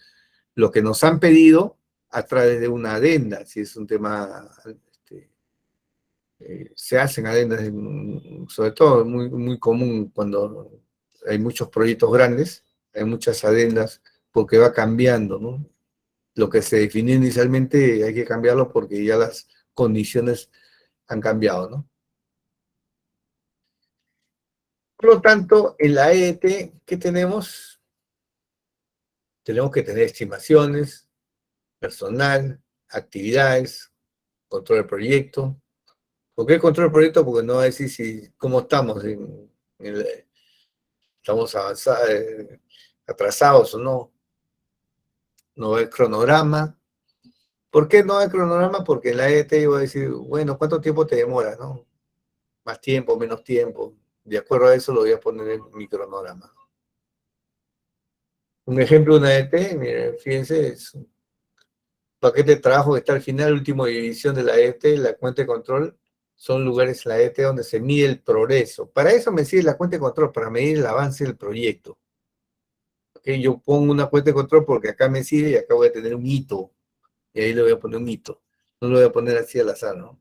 Speaker 1: lo que nos han pedido a través de una adenda, si es un tema, se hacen adendas, sobre todo muy, muy común cuando hay muchos proyectos grandes, hay muchas adendas porque va cambiando, ¿no? Lo que se definió inicialmente hay que cambiarlo porque ya las condiciones han cambiado, ¿no? Por lo tanto, en la EET, ¿qué tenemos? Tenemos que tener estimaciones, personal, actividades, control del proyecto. ¿Por qué control del proyecto? Porque no va a decir cómo estamos, estamos avanzados, atrasados o no. No va a haber cronograma. ¿Por qué no hay cronograma? Porque en la EET iba a decir, bueno, ¿cuánto tiempo te demora, no? Más tiempo, menos tiempo. De acuerdo a eso lo voy a poner en mi cronograma. Un ejemplo de una EET, miren, fíjense, es un paquete de trabajo que está al final, última división de la EET, la cuenta de control, son lugares en la EET donde se mide el progreso. Para eso me sirve la cuenta de control, para medir el avance del proyecto. ¿Okay? Yo pongo una cuenta de control porque acá me sirve y acá voy a tener un hito. Y ahí le voy a poner un hito. No lo voy a poner así al azar, ¿no?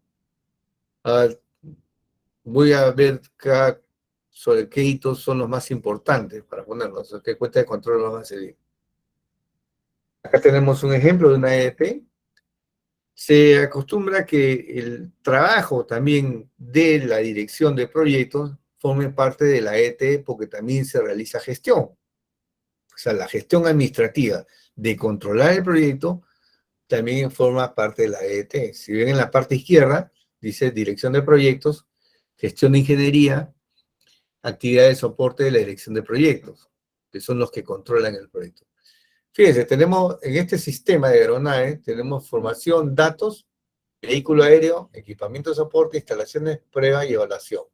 Speaker 1: Voy a ver sobre qué hitos son los más importantes para ponerlos, qué cuenta de control los va a seguir. Acá tenemos un ejemplo de una EET. Se acostumbra que el trabajo también de la dirección de proyectos forme parte de la EET porque también se realiza gestión. O sea, la gestión administrativa de controlar el proyecto también forma parte de la EET. Si ven en la parte izquierda, dice dirección de proyectos, gestión de ingeniería, actividad de soporte de la dirección de proyectos, que son los que controlan el proyecto. Fíjense, tenemos en este sistema de aeronave, tenemos formación, datos, vehículo aéreo, equipamiento de soporte, instalaciones, prueba y evaluación.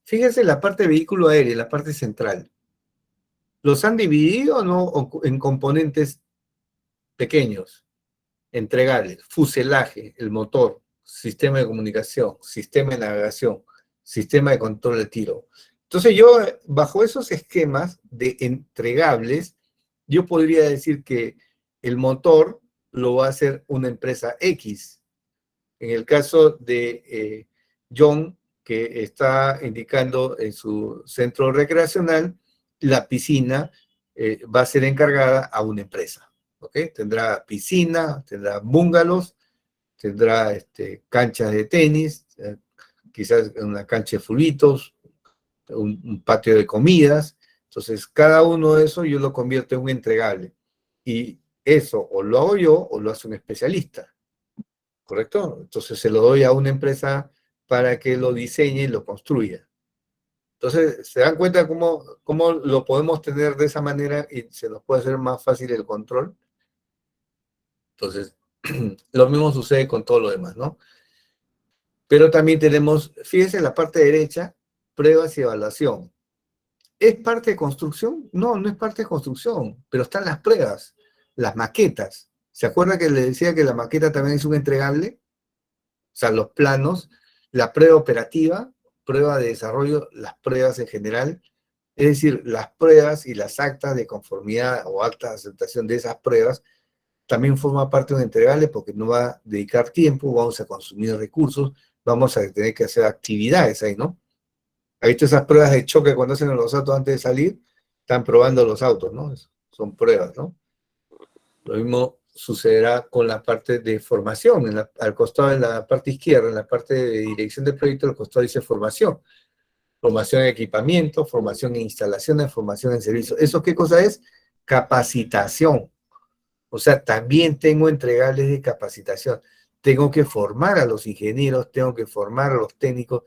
Speaker 1: Fíjense la parte de vehículo aéreo, la parte central. ¿Los han dividido o no en componentes pequeños, entregables? Fuselaje, el motor, sistema de comunicación, sistema de navegación, sistema de control de tiro. Entonces yo, bajo esos esquemas de entregables, yo podría decir que el motor lo va a hacer una empresa X. En el caso de John, que está indicando en su centro recreacional, la piscina va a ser encargada a una empresa. ¿Okay? Tendrá piscina, tendrá bungalows, tendrá canchas de tenis, quizás una cancha de fulitos, un patio de comidas. Entonces, cada uno de esos yo lo convierto en un entregable. Y eso o lo hago yo o lo hace un especialista. ¿Correcto? Entonces se lo doy a una empresa para que lo diseñe y lo construya. Entonces, ¿se dan cuenta cómo lo podemos tener de esa manera y se nos puede hacer más fácil el control? Entonces, lo mismo sucede con todo lo demás, ¿no? Pero también tenemos, fíjense en la parte derecha, pruebas y evaluación. ¿Es parte de construcción? No, no es parte de construcción, pero están las pruebas, las maquetas. ¿Se acuerda que le decía que la maqueta también es un entregable? O sea, los planos, la prueba operativa, prueba de desarrollo, las pruebas en general, es decir, las pruebas y las actas de conformidad o actas de aceptación de esas pruebas también forma parte de un entregable porque no va a dedicar tiempo, vamos a consumir recursos, vamos a tener que hacer actividades ahí, ¿no? ¿Ha visto esas pruebas de choque cuando hacen los autos antes de salir? Están probando los autos, ¿no? Son pruebas, ¿no? Lo mismo sucederá con la parte de formación. Al costado, en la parte izquierda, en la parte de dirección del proyecto, al costado dice formación. Formación en equipamiento, formación en instalaciones, formación en servicios. ¿Eso qué cosa es? Capacitación. O sea, también tengo entregables de capacitación. Tengo que formar a los ingenieros, tengo que formar a los técnicos,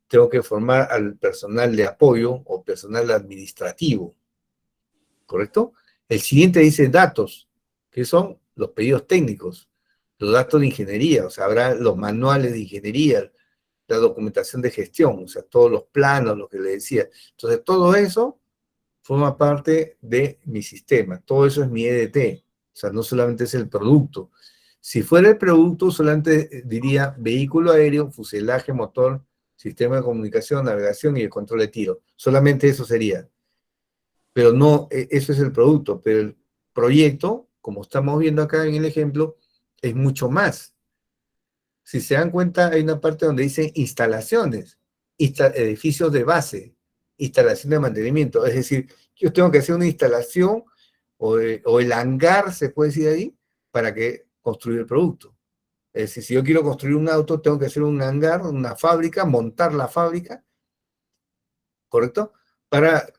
Speaker 1: tengo que formar al personal de apoyo o personal administrativo. ¿Correcto? El siguiente dice datos, que son los pedidos técnicos, los datos de ingeniería, o sea, habrá los manuales de ingeniería, la documentación de gestión, o sea, todos los planos, lo que le decía. Entonces, todo eso forma parte de mi sistema, todo eso es mi EDT, o sea, no solamente es el producto. Si fuera el producto, solamente diría vehículo aéreo, fuselaje, motor, sistema de comunicación, navegación y el control de tiro. Solamente eso sería. Pero no, eso es el producto, pero el proyecto, como estamos viendo acá en el ejemplo, es mucho más. Si se dan cuenta, hay una parte donde dice instalaciones, edificios de base, instalación de mantenimiento. Es decir, yo tengo que hacer una instalación o el hangar, se puede decir ahí, para que construir el producto. Es decir, si yo quiero construir un auto, tengo que hacer un hangar, una fábrica, montar la fábrica, ¿correcto? Para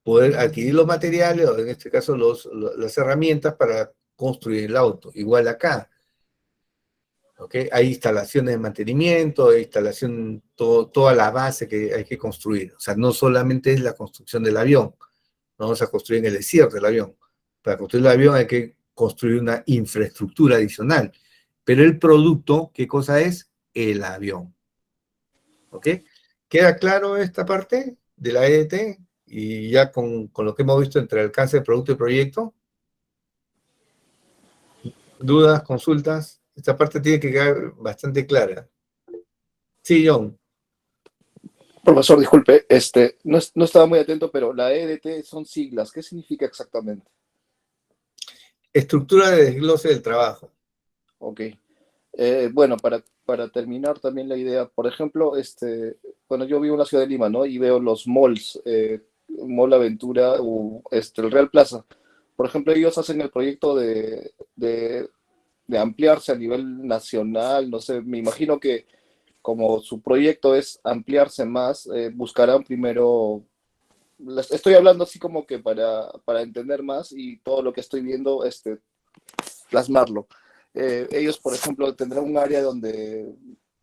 Speaker 1: poder adquirir los materiales, o en este caso las herramientas para construir el auto. Igual acá, ¿ok? Hay instalaciones de mantenimiento, hay instalación, toda la base que hay que construir. O sea, no solamente es la construcción del avión, no vamos a construir en el desierto el avión. Para construir el avión hay que construir una infraestructura adicional. Pero el producto, ¿qué cosa es? El avión. ¿Ok? ¿Queda claro esta parte de la EDT? Y ya con lo que hemos visto entre alcance de producto y proyecto. ¿Dudas, consultas? Esta parte tiene que quedar bastante clara. Sí, John.
Speaker 3: Profesor, disculpe, no estaba muy atento, pero la EDT son siglas. ¿Qué significa exactamente?
Speaker 1: Estructura de desglose del trabajo.
Speaker 3: Ok. Bueno, para terminar también la idea, por ejemplo, bueno, yo vivo en la ciudad de Lima, ¿no? Y veo los malls, Mall Aventura o el Real Plaza. Por ejemplo, ellos hacen el proyecto de ampliarse a nivel nacional, no sé, me imagino que como su proyecto es ampliarse más, buscarán primero, estoy hablando así como que para entender más y todo lo que estoy viendo, plasmarlo. Ellos, por ejemplo, tendrán un área donde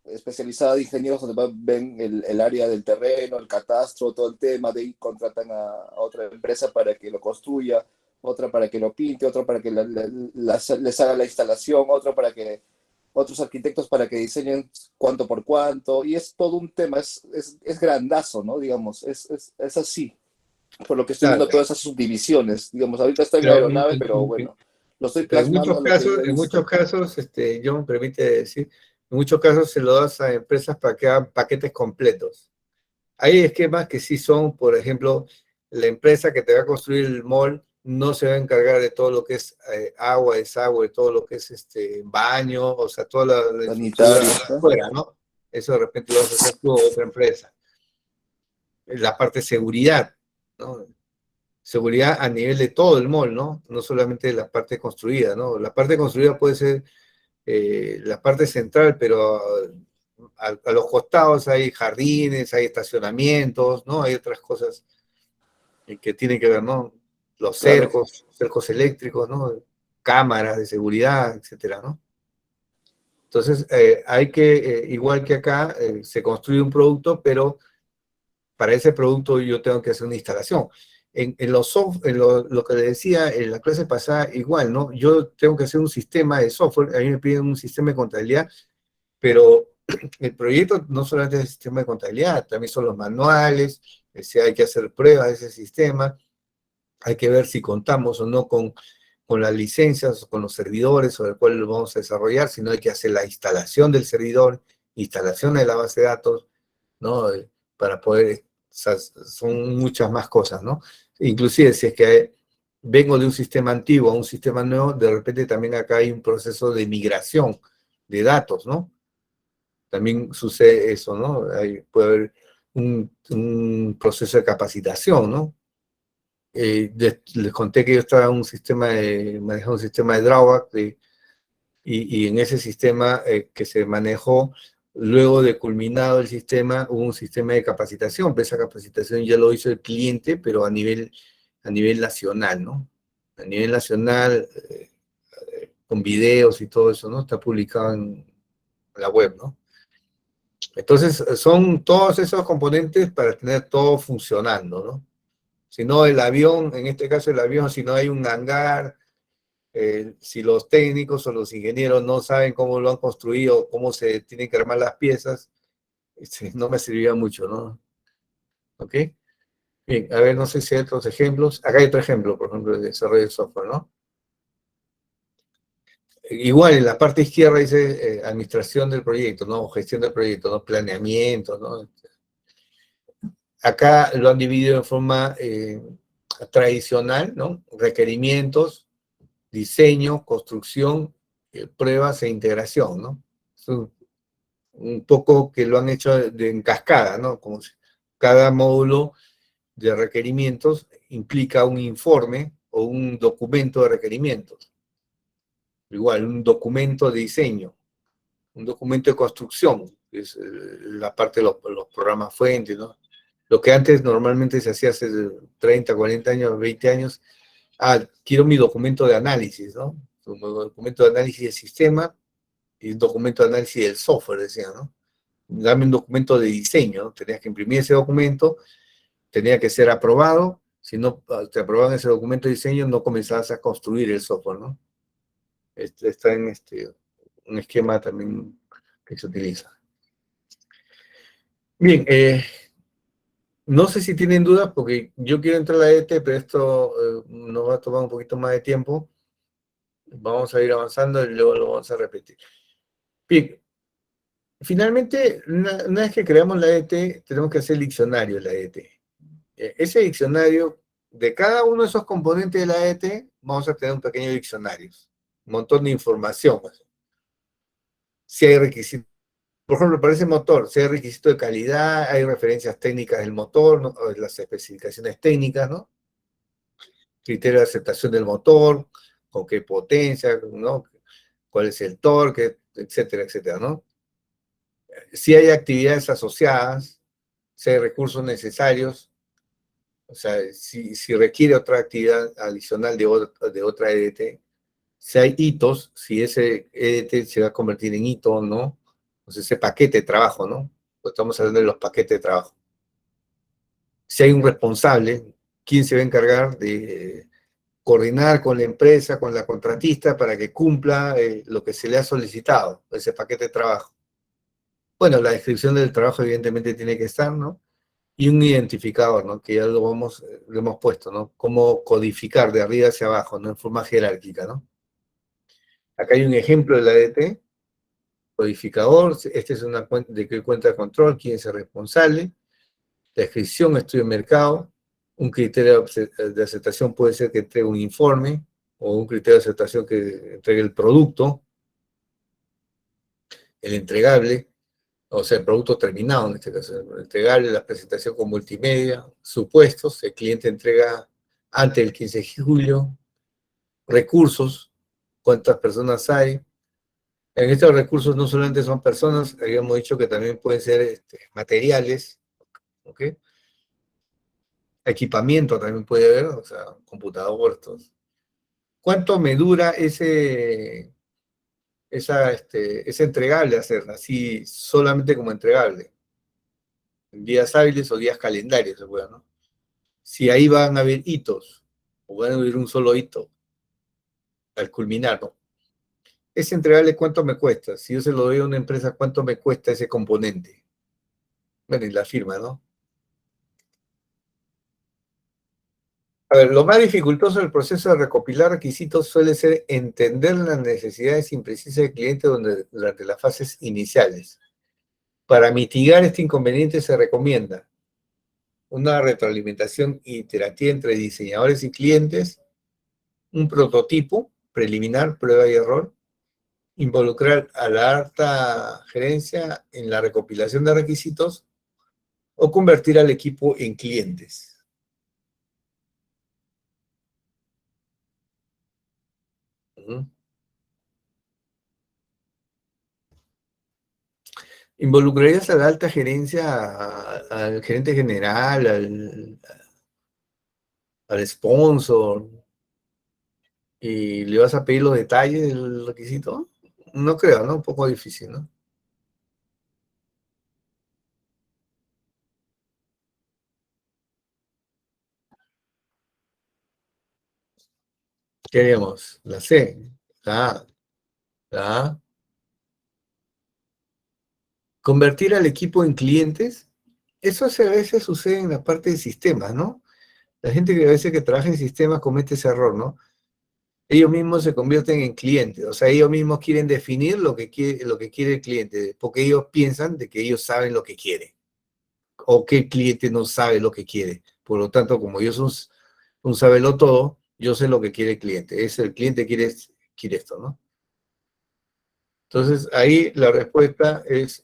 Speaker 3: especializada de ingenieros donde ven el área del terreno, el catastro, todo el tema, de ahí contratan a otra empresa para que lo construya, otra para que lo pinte, otra para que les haga la instalación, otra para que otros arquitectos para que diseñen cuánto por cuánto, y es todo un tema, es grandazo, ¿no? Digamos, es así, por lo que estoy viendo
Speaker 1: Claro,
Speaker 3: todas esas subdivisiones, digamos, ahorita está en la
Speaker 1: pero,
Speaker 3: aeronave, pero bueno, lo estoy
Speaker 1: pero en
Speaker 3: plasmando
Speaker 1: muchos
Speaker 3: en lo que yo
Speaker 1: casos,
Speaker 3: he
Speaker 1: en
Speaker 3: visto.
Speaker 1: muchos casos, John, permite decir, en muchos casos se lo das a empresas para que hagan paquetes completos. Hay esquemas que sí son, por ejemplo, la empresa que te va a construir el mall no se va a encargar de todo lo que es agua, desagüe, de todo lo que es baño, o sea, toda la infraestructura
Speaker 3: Sanitario, ¿no?
Speaker 1: afuera, ¿no? Eso de repente lo vas a hacer tú o otra empresa. La parte de seguridad, ¿no? Seguridad a nivel de todo el mall, ¿no? No solamente la parte construida, ¿no? La parte construida puede ser la parte central, pero a los costados hay jardines, hay estacionamientos, ¿no? Hay otras cosas que tienen que ver, ¿no? Los
Speaker 3: Claro,
Speaker 1: cercos eléctricos, ¿no? Cámaras de seguridad, etcétera, ¿no? Entonces, hay que, igual que acá, se construye un producto, pero para ese producto yo tengo que hacer una instalación. En lo que le decía en la clase pasada, igual, ¿no? Yo tengo que hacer un sistema de software, a mí me piden un sistema de contabilidad, pero el proyecto no solamente es el sistema de contabilidad, también son los manuales, si hay que hacer pruebas de ese sistema, hay que ver si contamos o no con las licencias, con los servidores sobre los cuales lo vamos a desarrollar, sino hay que hacer la instalación del servidor, instalación de la base de datos, ¿no? Para poder, o sea, son muchas más cosas, ¿no? Inclusive si es que vengo de un sistema antiguo a un sistema nuevo, de repente también acá hay un proceso de migración de datos, ¿no? También sucede eso, ¿no? Puede haber un proceso de capacitación, ¿no? Les conté que yo estaba en manejaba un sistema de drawback, y en ese sistema que se manejó, luego de culminado el sistema, hubo un sistema de capacitación, pero esa capacitación ya lo hizo el cliente, pero a nivel nacional, ¿no? A nivel nacional, con videos y todo eso, ¿no? Está publicado en la web, ¿no? Entonces, son todos esos componentes para tener todo funcionando, ¿no? Si no, el avión, en este caso el avión, si no hay un hangar, si los técnicos o los ingenieros no saben cómo lo han construido, cómo se tienen que armar las piezas, no me serviría mucho, ¿no? ¿Ok? Bien, a ver, no sé si hay otros ejemplos. Acá hay otro ejemplo, por ejemplo, de desarrollo de software, ¿no? Igual, en la parte izquierda dice administración del proyecto, ¿no? Gestión del proyecto, ¿no? Planeamiento, ¿no? Acá lo han dividido en forma tradicional, ¿no? Requerimientos, diseño, construcción, pruebas e integración, ¿no? Un poco que lo han hecho en cascada, ¿no? Como si cada módulo de requerimientos implica un informe o un documento de requerimientos. Igual, un documento de diseño, un documento de construcción, que es la parte de los programas fuentes, ¿no? Lo que antes normalmente se hacía hace 30, 40 años, 20 años, quiero mi documento de análisis, ¿no? Un documento de análisis del sistema y un documento de análisis del software, decía, ¿no? Dame un documento de diseño, ¿no? Tenías que imprimir ese documento, tenía que ser aprobado, si no te aprobaban ese documento de diseño, no comenzabas a construir el software, ¿no? Está en un esquema también que se utiliza. Bien, no sé si tienen dudas, porque yo quiero entrar a la ET, pero esto nos va a tomar un poquito más de tiempo. Vamos a ir avanzando y luego lo vamos a repetir. Bien, finalmente, una vez que creamos la ET, tenemos que hacer el diccionario de la ET. Ese diccionario, de cada uno de esos componentes de la ET, vamos a tener un pequeño diccionario, un montón de información. Si hay requisitos, por ejemplo, para ese motor, si hay requisitos de calidad, hay referencias técnicas del motor, ¿no? Las especificaciones técnicas, ¿no? Criterio de aceptación del motor, con qué potencia, ¿no? Cuál es el torque, etcétera, etcétera, ¿no? Si hay actividades asociadas, si hay recursos necesarios, o sea, si requiere otra actividad adicional de otra EDT, si hay hitos, si ese EDT se va a convertir en hito o no, pues ese paquete de trabajo, ¿no? Pues estamos hablando de los paquetes de trabajo. Si hay un responsable, ¿quién se va a encargar de coordinar con la empresa, con la contratista, para que cumpla lo que se le ha solicitado, ese paquete de trabajo? Bueno, la descripción del trabajo evidentemente tiene que estar, ¿no? Y un identificador, ¿no? Que ya lo hemos puesto, ¿no? Cómo codificar de arriba hacia abajo, ¿no? En forma jerárquica, ¿no? Acá hay un ejemplo de la ADT, codificador, este es una cuenta de qué cuenta de control, quién es el responsable, descripción, estudio de mercado, un criterio de aceptación puede ser que entregue un informe, o un criterio de aceptación que entregue el producto, el entregable, o sea, el producto terminado en este caso, el entregable, la presentación con multimedia, supuestos, el cliente entrega antes del 15 de julio, recursos, cuántas personas hay. En estos recursos no solamente son personas, habíamos dicho que también pueden ser materiales, ¿ok? Equipamiento también puede haber, o sea, computadores. ¿Cuánto me dura ese entregable hacer, así solamente como entregable? días hábiles o días calendarios, ¿se puede, no? Si ahí van a haber hitos, o van a haber un solo hito al culminar, ¿no? Es entregarle cuánto me cuesta. Si yo se lo doy a una empresa, cuánto me cuesta ese componente. Bueno, y la firma, ¿no? A ver, lo más dificultoso del proceso de recopilar requisitos suele ser entender las necesidades imprecisas del cliente durante las fases iniciales. Para mitigar este inconveniente se recomienda una retroalimentación iterativa entre diseñadores y clientes, un prototipo preliminar, prueba y error, involucrar a la alta gerencia en la recopilación de requisitos o convertir al equipo en clientes. ¿Involucrarías a la alta gerencia, al gerente general, al sponsor, y le vas a pedir los detalles del requisito? No creo, ¿no? Un poco difícil, ¿no? ¿Qué haríamos? La C, la A, la A. Convertir al equipo en clientes, eso a veces sucede en la parte de sistemas, ¿no? La gente que a veces que trabaja en sistemas comete ese error, ¿no? Ellos mismos se convierten en clientes, o sea, ellos mismos quieren definir lo que quiere el cliente, porque ellos piensan de que ellos saben lo que quiere, o que el cliente no sabe lo que quiere. Por lo tanto, como yo soy un sabelotodo, yo sé lo que quiere el cliente. El cliente quiere esto, ¿no? Entonces, ahí la respuesta es,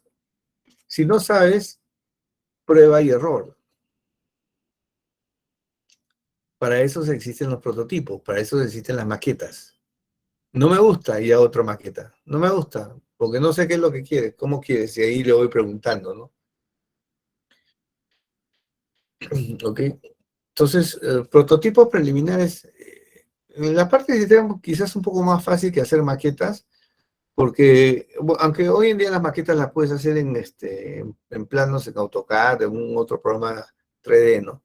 Speaker 1: si no sabes, prueba y error. Para eso existen los prototipos, para eso existen las maquetas. No me gusta y a otra maqueta. No me gusta, porque no sé qué es lo que quiere, cómo quiere, y ahí le voy preguntando, ¿no? ¿Ok? Entonces, prototipos preliminares, en la parte de sistema quizás un poco más fácil que hacer maquetas, porque aunque hoy en día las maquetas las puedes hacer en planos, en AutoCAD, en un otro programa 3D, ¿no?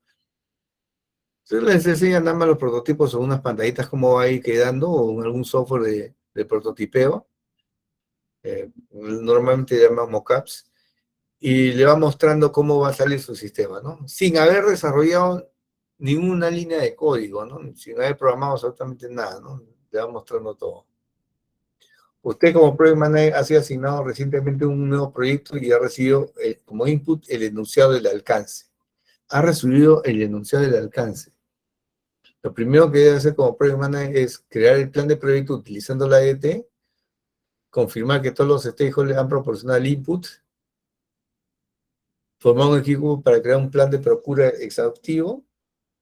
Speaker 1: Entonces les enseñan nada más los prototipos o unas pantallitas cómo va a ir quedando, o en algún software de prototipeo, normalmente llaman mockups, y le va mostrando cómo va a salir su sistema, ¿no? Sin haber desarrollado ninguna línea de código, ¿no? Sin haber programado absolutamente nada, ¿no? Le va mostrando todo. Usted como Project Manager ha sido asignado recientemente a un nuevo proyecto y ha recibido como input el enunciado del alcance. Ha recibido el enunciado del alcance. Lo primero que debe hacer como Project Manager es crear el plan de proyecto utilizando la ADT, confirmar que todos los stakeholders han proporcionado el input, formar un equipo para crear un plan de procura exhaustivo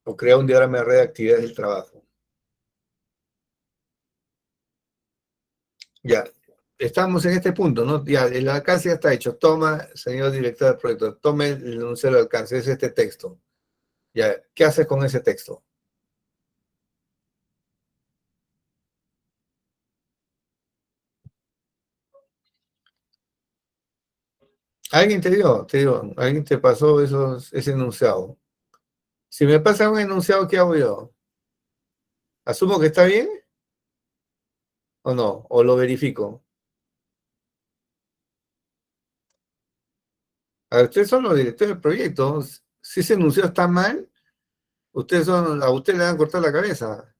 Speaker 1: o crear un diagrama de red de actividades del trabajo. Ya, estamos en este punto, ¿no? Ya, el alcance ya está hecho. Toma, señor director del proyecto, tome el enunciado del alcance, es este texto. Ya, ¿qué haces con ese texto? Alguien te dio, alguien te pasó ese enunciado. Si me pasa un enunciado, ¿qué hago yo? ¿Asumo que está bien o no? ¿O lo verifico? A ver, ustedes son los directores del proyecto. Si ese enunciado está mal, a ustedes le van a cortar la cabeza.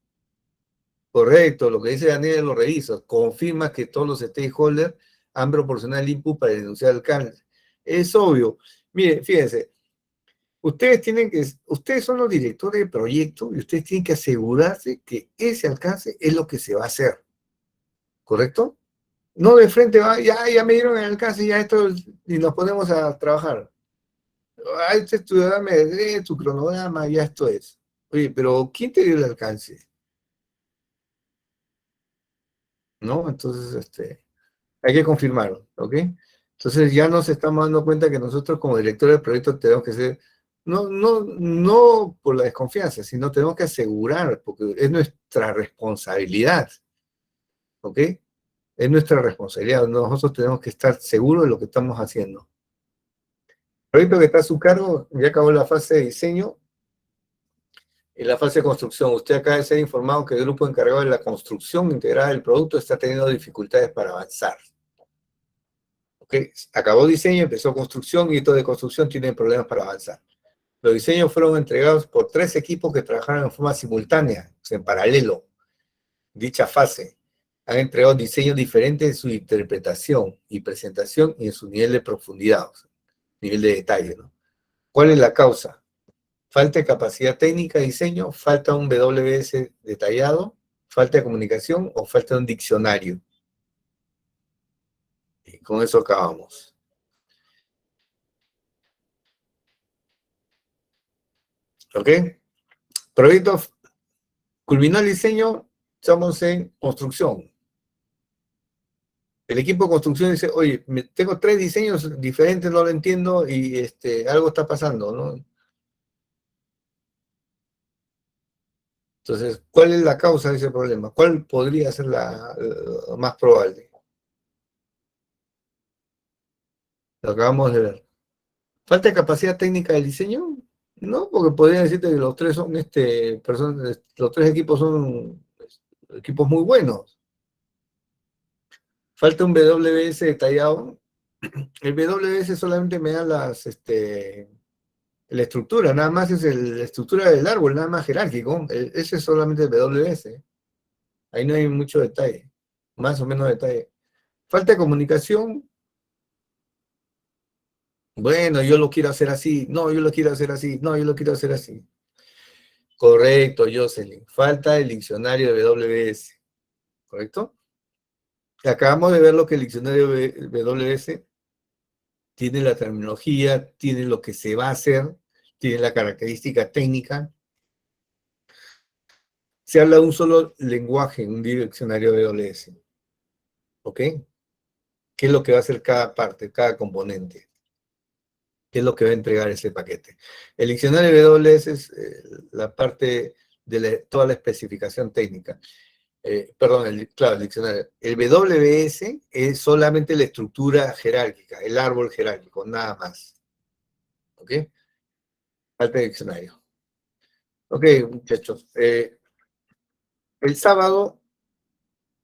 Speaker 1: Correcto, lo que dice Daniel lo reviso. Confirma que todos los stakeholders han proporcionado el input para denunciar el alcance. Es obvio. Mire, fíjense, ustedes son los directores del proyecto y ustedes tienen que asegurarse que ese alcance es lo que se va a hacer. ¿Correcto? No de frente, ya me dieron el alcance, ya esto, y nos ponemos a trabajar. Este es tu diagrama de tu cronograma, ya esto es. Oye, pero ¿quién te dio el alcance? ¿No? Entonces, hay que confirmarlo, ¿ok? Entonces ya nos estamos dando cuenta que nosotros como directores del proyecto tenemos que ser, no por la desconfianza, sino tenemos que asegurar, porque es nuestra responsabilidad, ¿ok? Es nuestra responsabilidad, nosotros tenemos que estar seguros de lo que estamos haciendo. proyecto que está a su cargo, ya acabó la fase de diseño y la fase de construcción. Usted acaba de ser informado que el grupo encargado de la construcción integrada del producto está teniendo dificultades para avanzar. ¿Ok? Acabó diseño, empezó construcción y estos de construcción tienen problemas para avanzar. Los diseños fueron entregados por 3 equipos que trabajaron en forma simultánea, o sea, en paralelo. Dicha fase han entregado diseños diferentes en su interpretación y presentación y en su nivel de profundidad, o sea, nivel de detalle, ¿no? ¿Cuál es la causa? Falta de capacidad técnica de diseño, falta un WS detallado, falta de comunicación o falta de un diccionario. Y con eso acabamos. ¿Ok? Proyecto culminó el diseño, estamos en construcción. El equipo de construcción dice, oye, tengo 3 diseños diferentes, no lo entiendo y algo está pasando, ¿no? Entonces, ¿cuál es la causa de ese problema? ¿Cuál podría ser la más probable? Lo acabamos de ver. ¿Falta de capacidad técnica del diseño? No, porque podría decirte que los 3 son personas, los 3 equipos son equipos muy buenos. Falta un WS detallado. El WS solamente me da la estructura, nada más es la estructura del árbol, nada más jerárquico. Ese es solamente el WS. Ahí no hay mucho detalle, más o menos detalle. Falta de comunicación. Bueno, yo lo quiero hacer así. No, yo lo quiero hacer así. No, yo lo quiero hacer así. Correcto, Jocelyn. Falta el diccionario de WS. ¿Correcto? Acabamos de ver lo que el diccionario de WS tiene la terminología, tiene lo que se va a hacer, tiene la característica técnica. Se habla de un solo lenguaje en un diccionario de WS. ¿Ok? ¿Qué es lo que va a hacer cada parte, cada componente? ¿Qué es lo que va a entregar ese paquete? El diccionario de WS es la parte de toda la especificación técnica. Perdón, claro, el diccionario. El WS es solamente la estructura jerárquica, el árbol jerárquico, nada más. ¿Ok? Falta de diccionario. Ok, muchachos. El sábado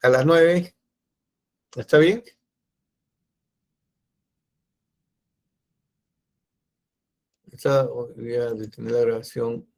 Speaker 1: a las 9, ¿está bien? Voy a detener la grabación.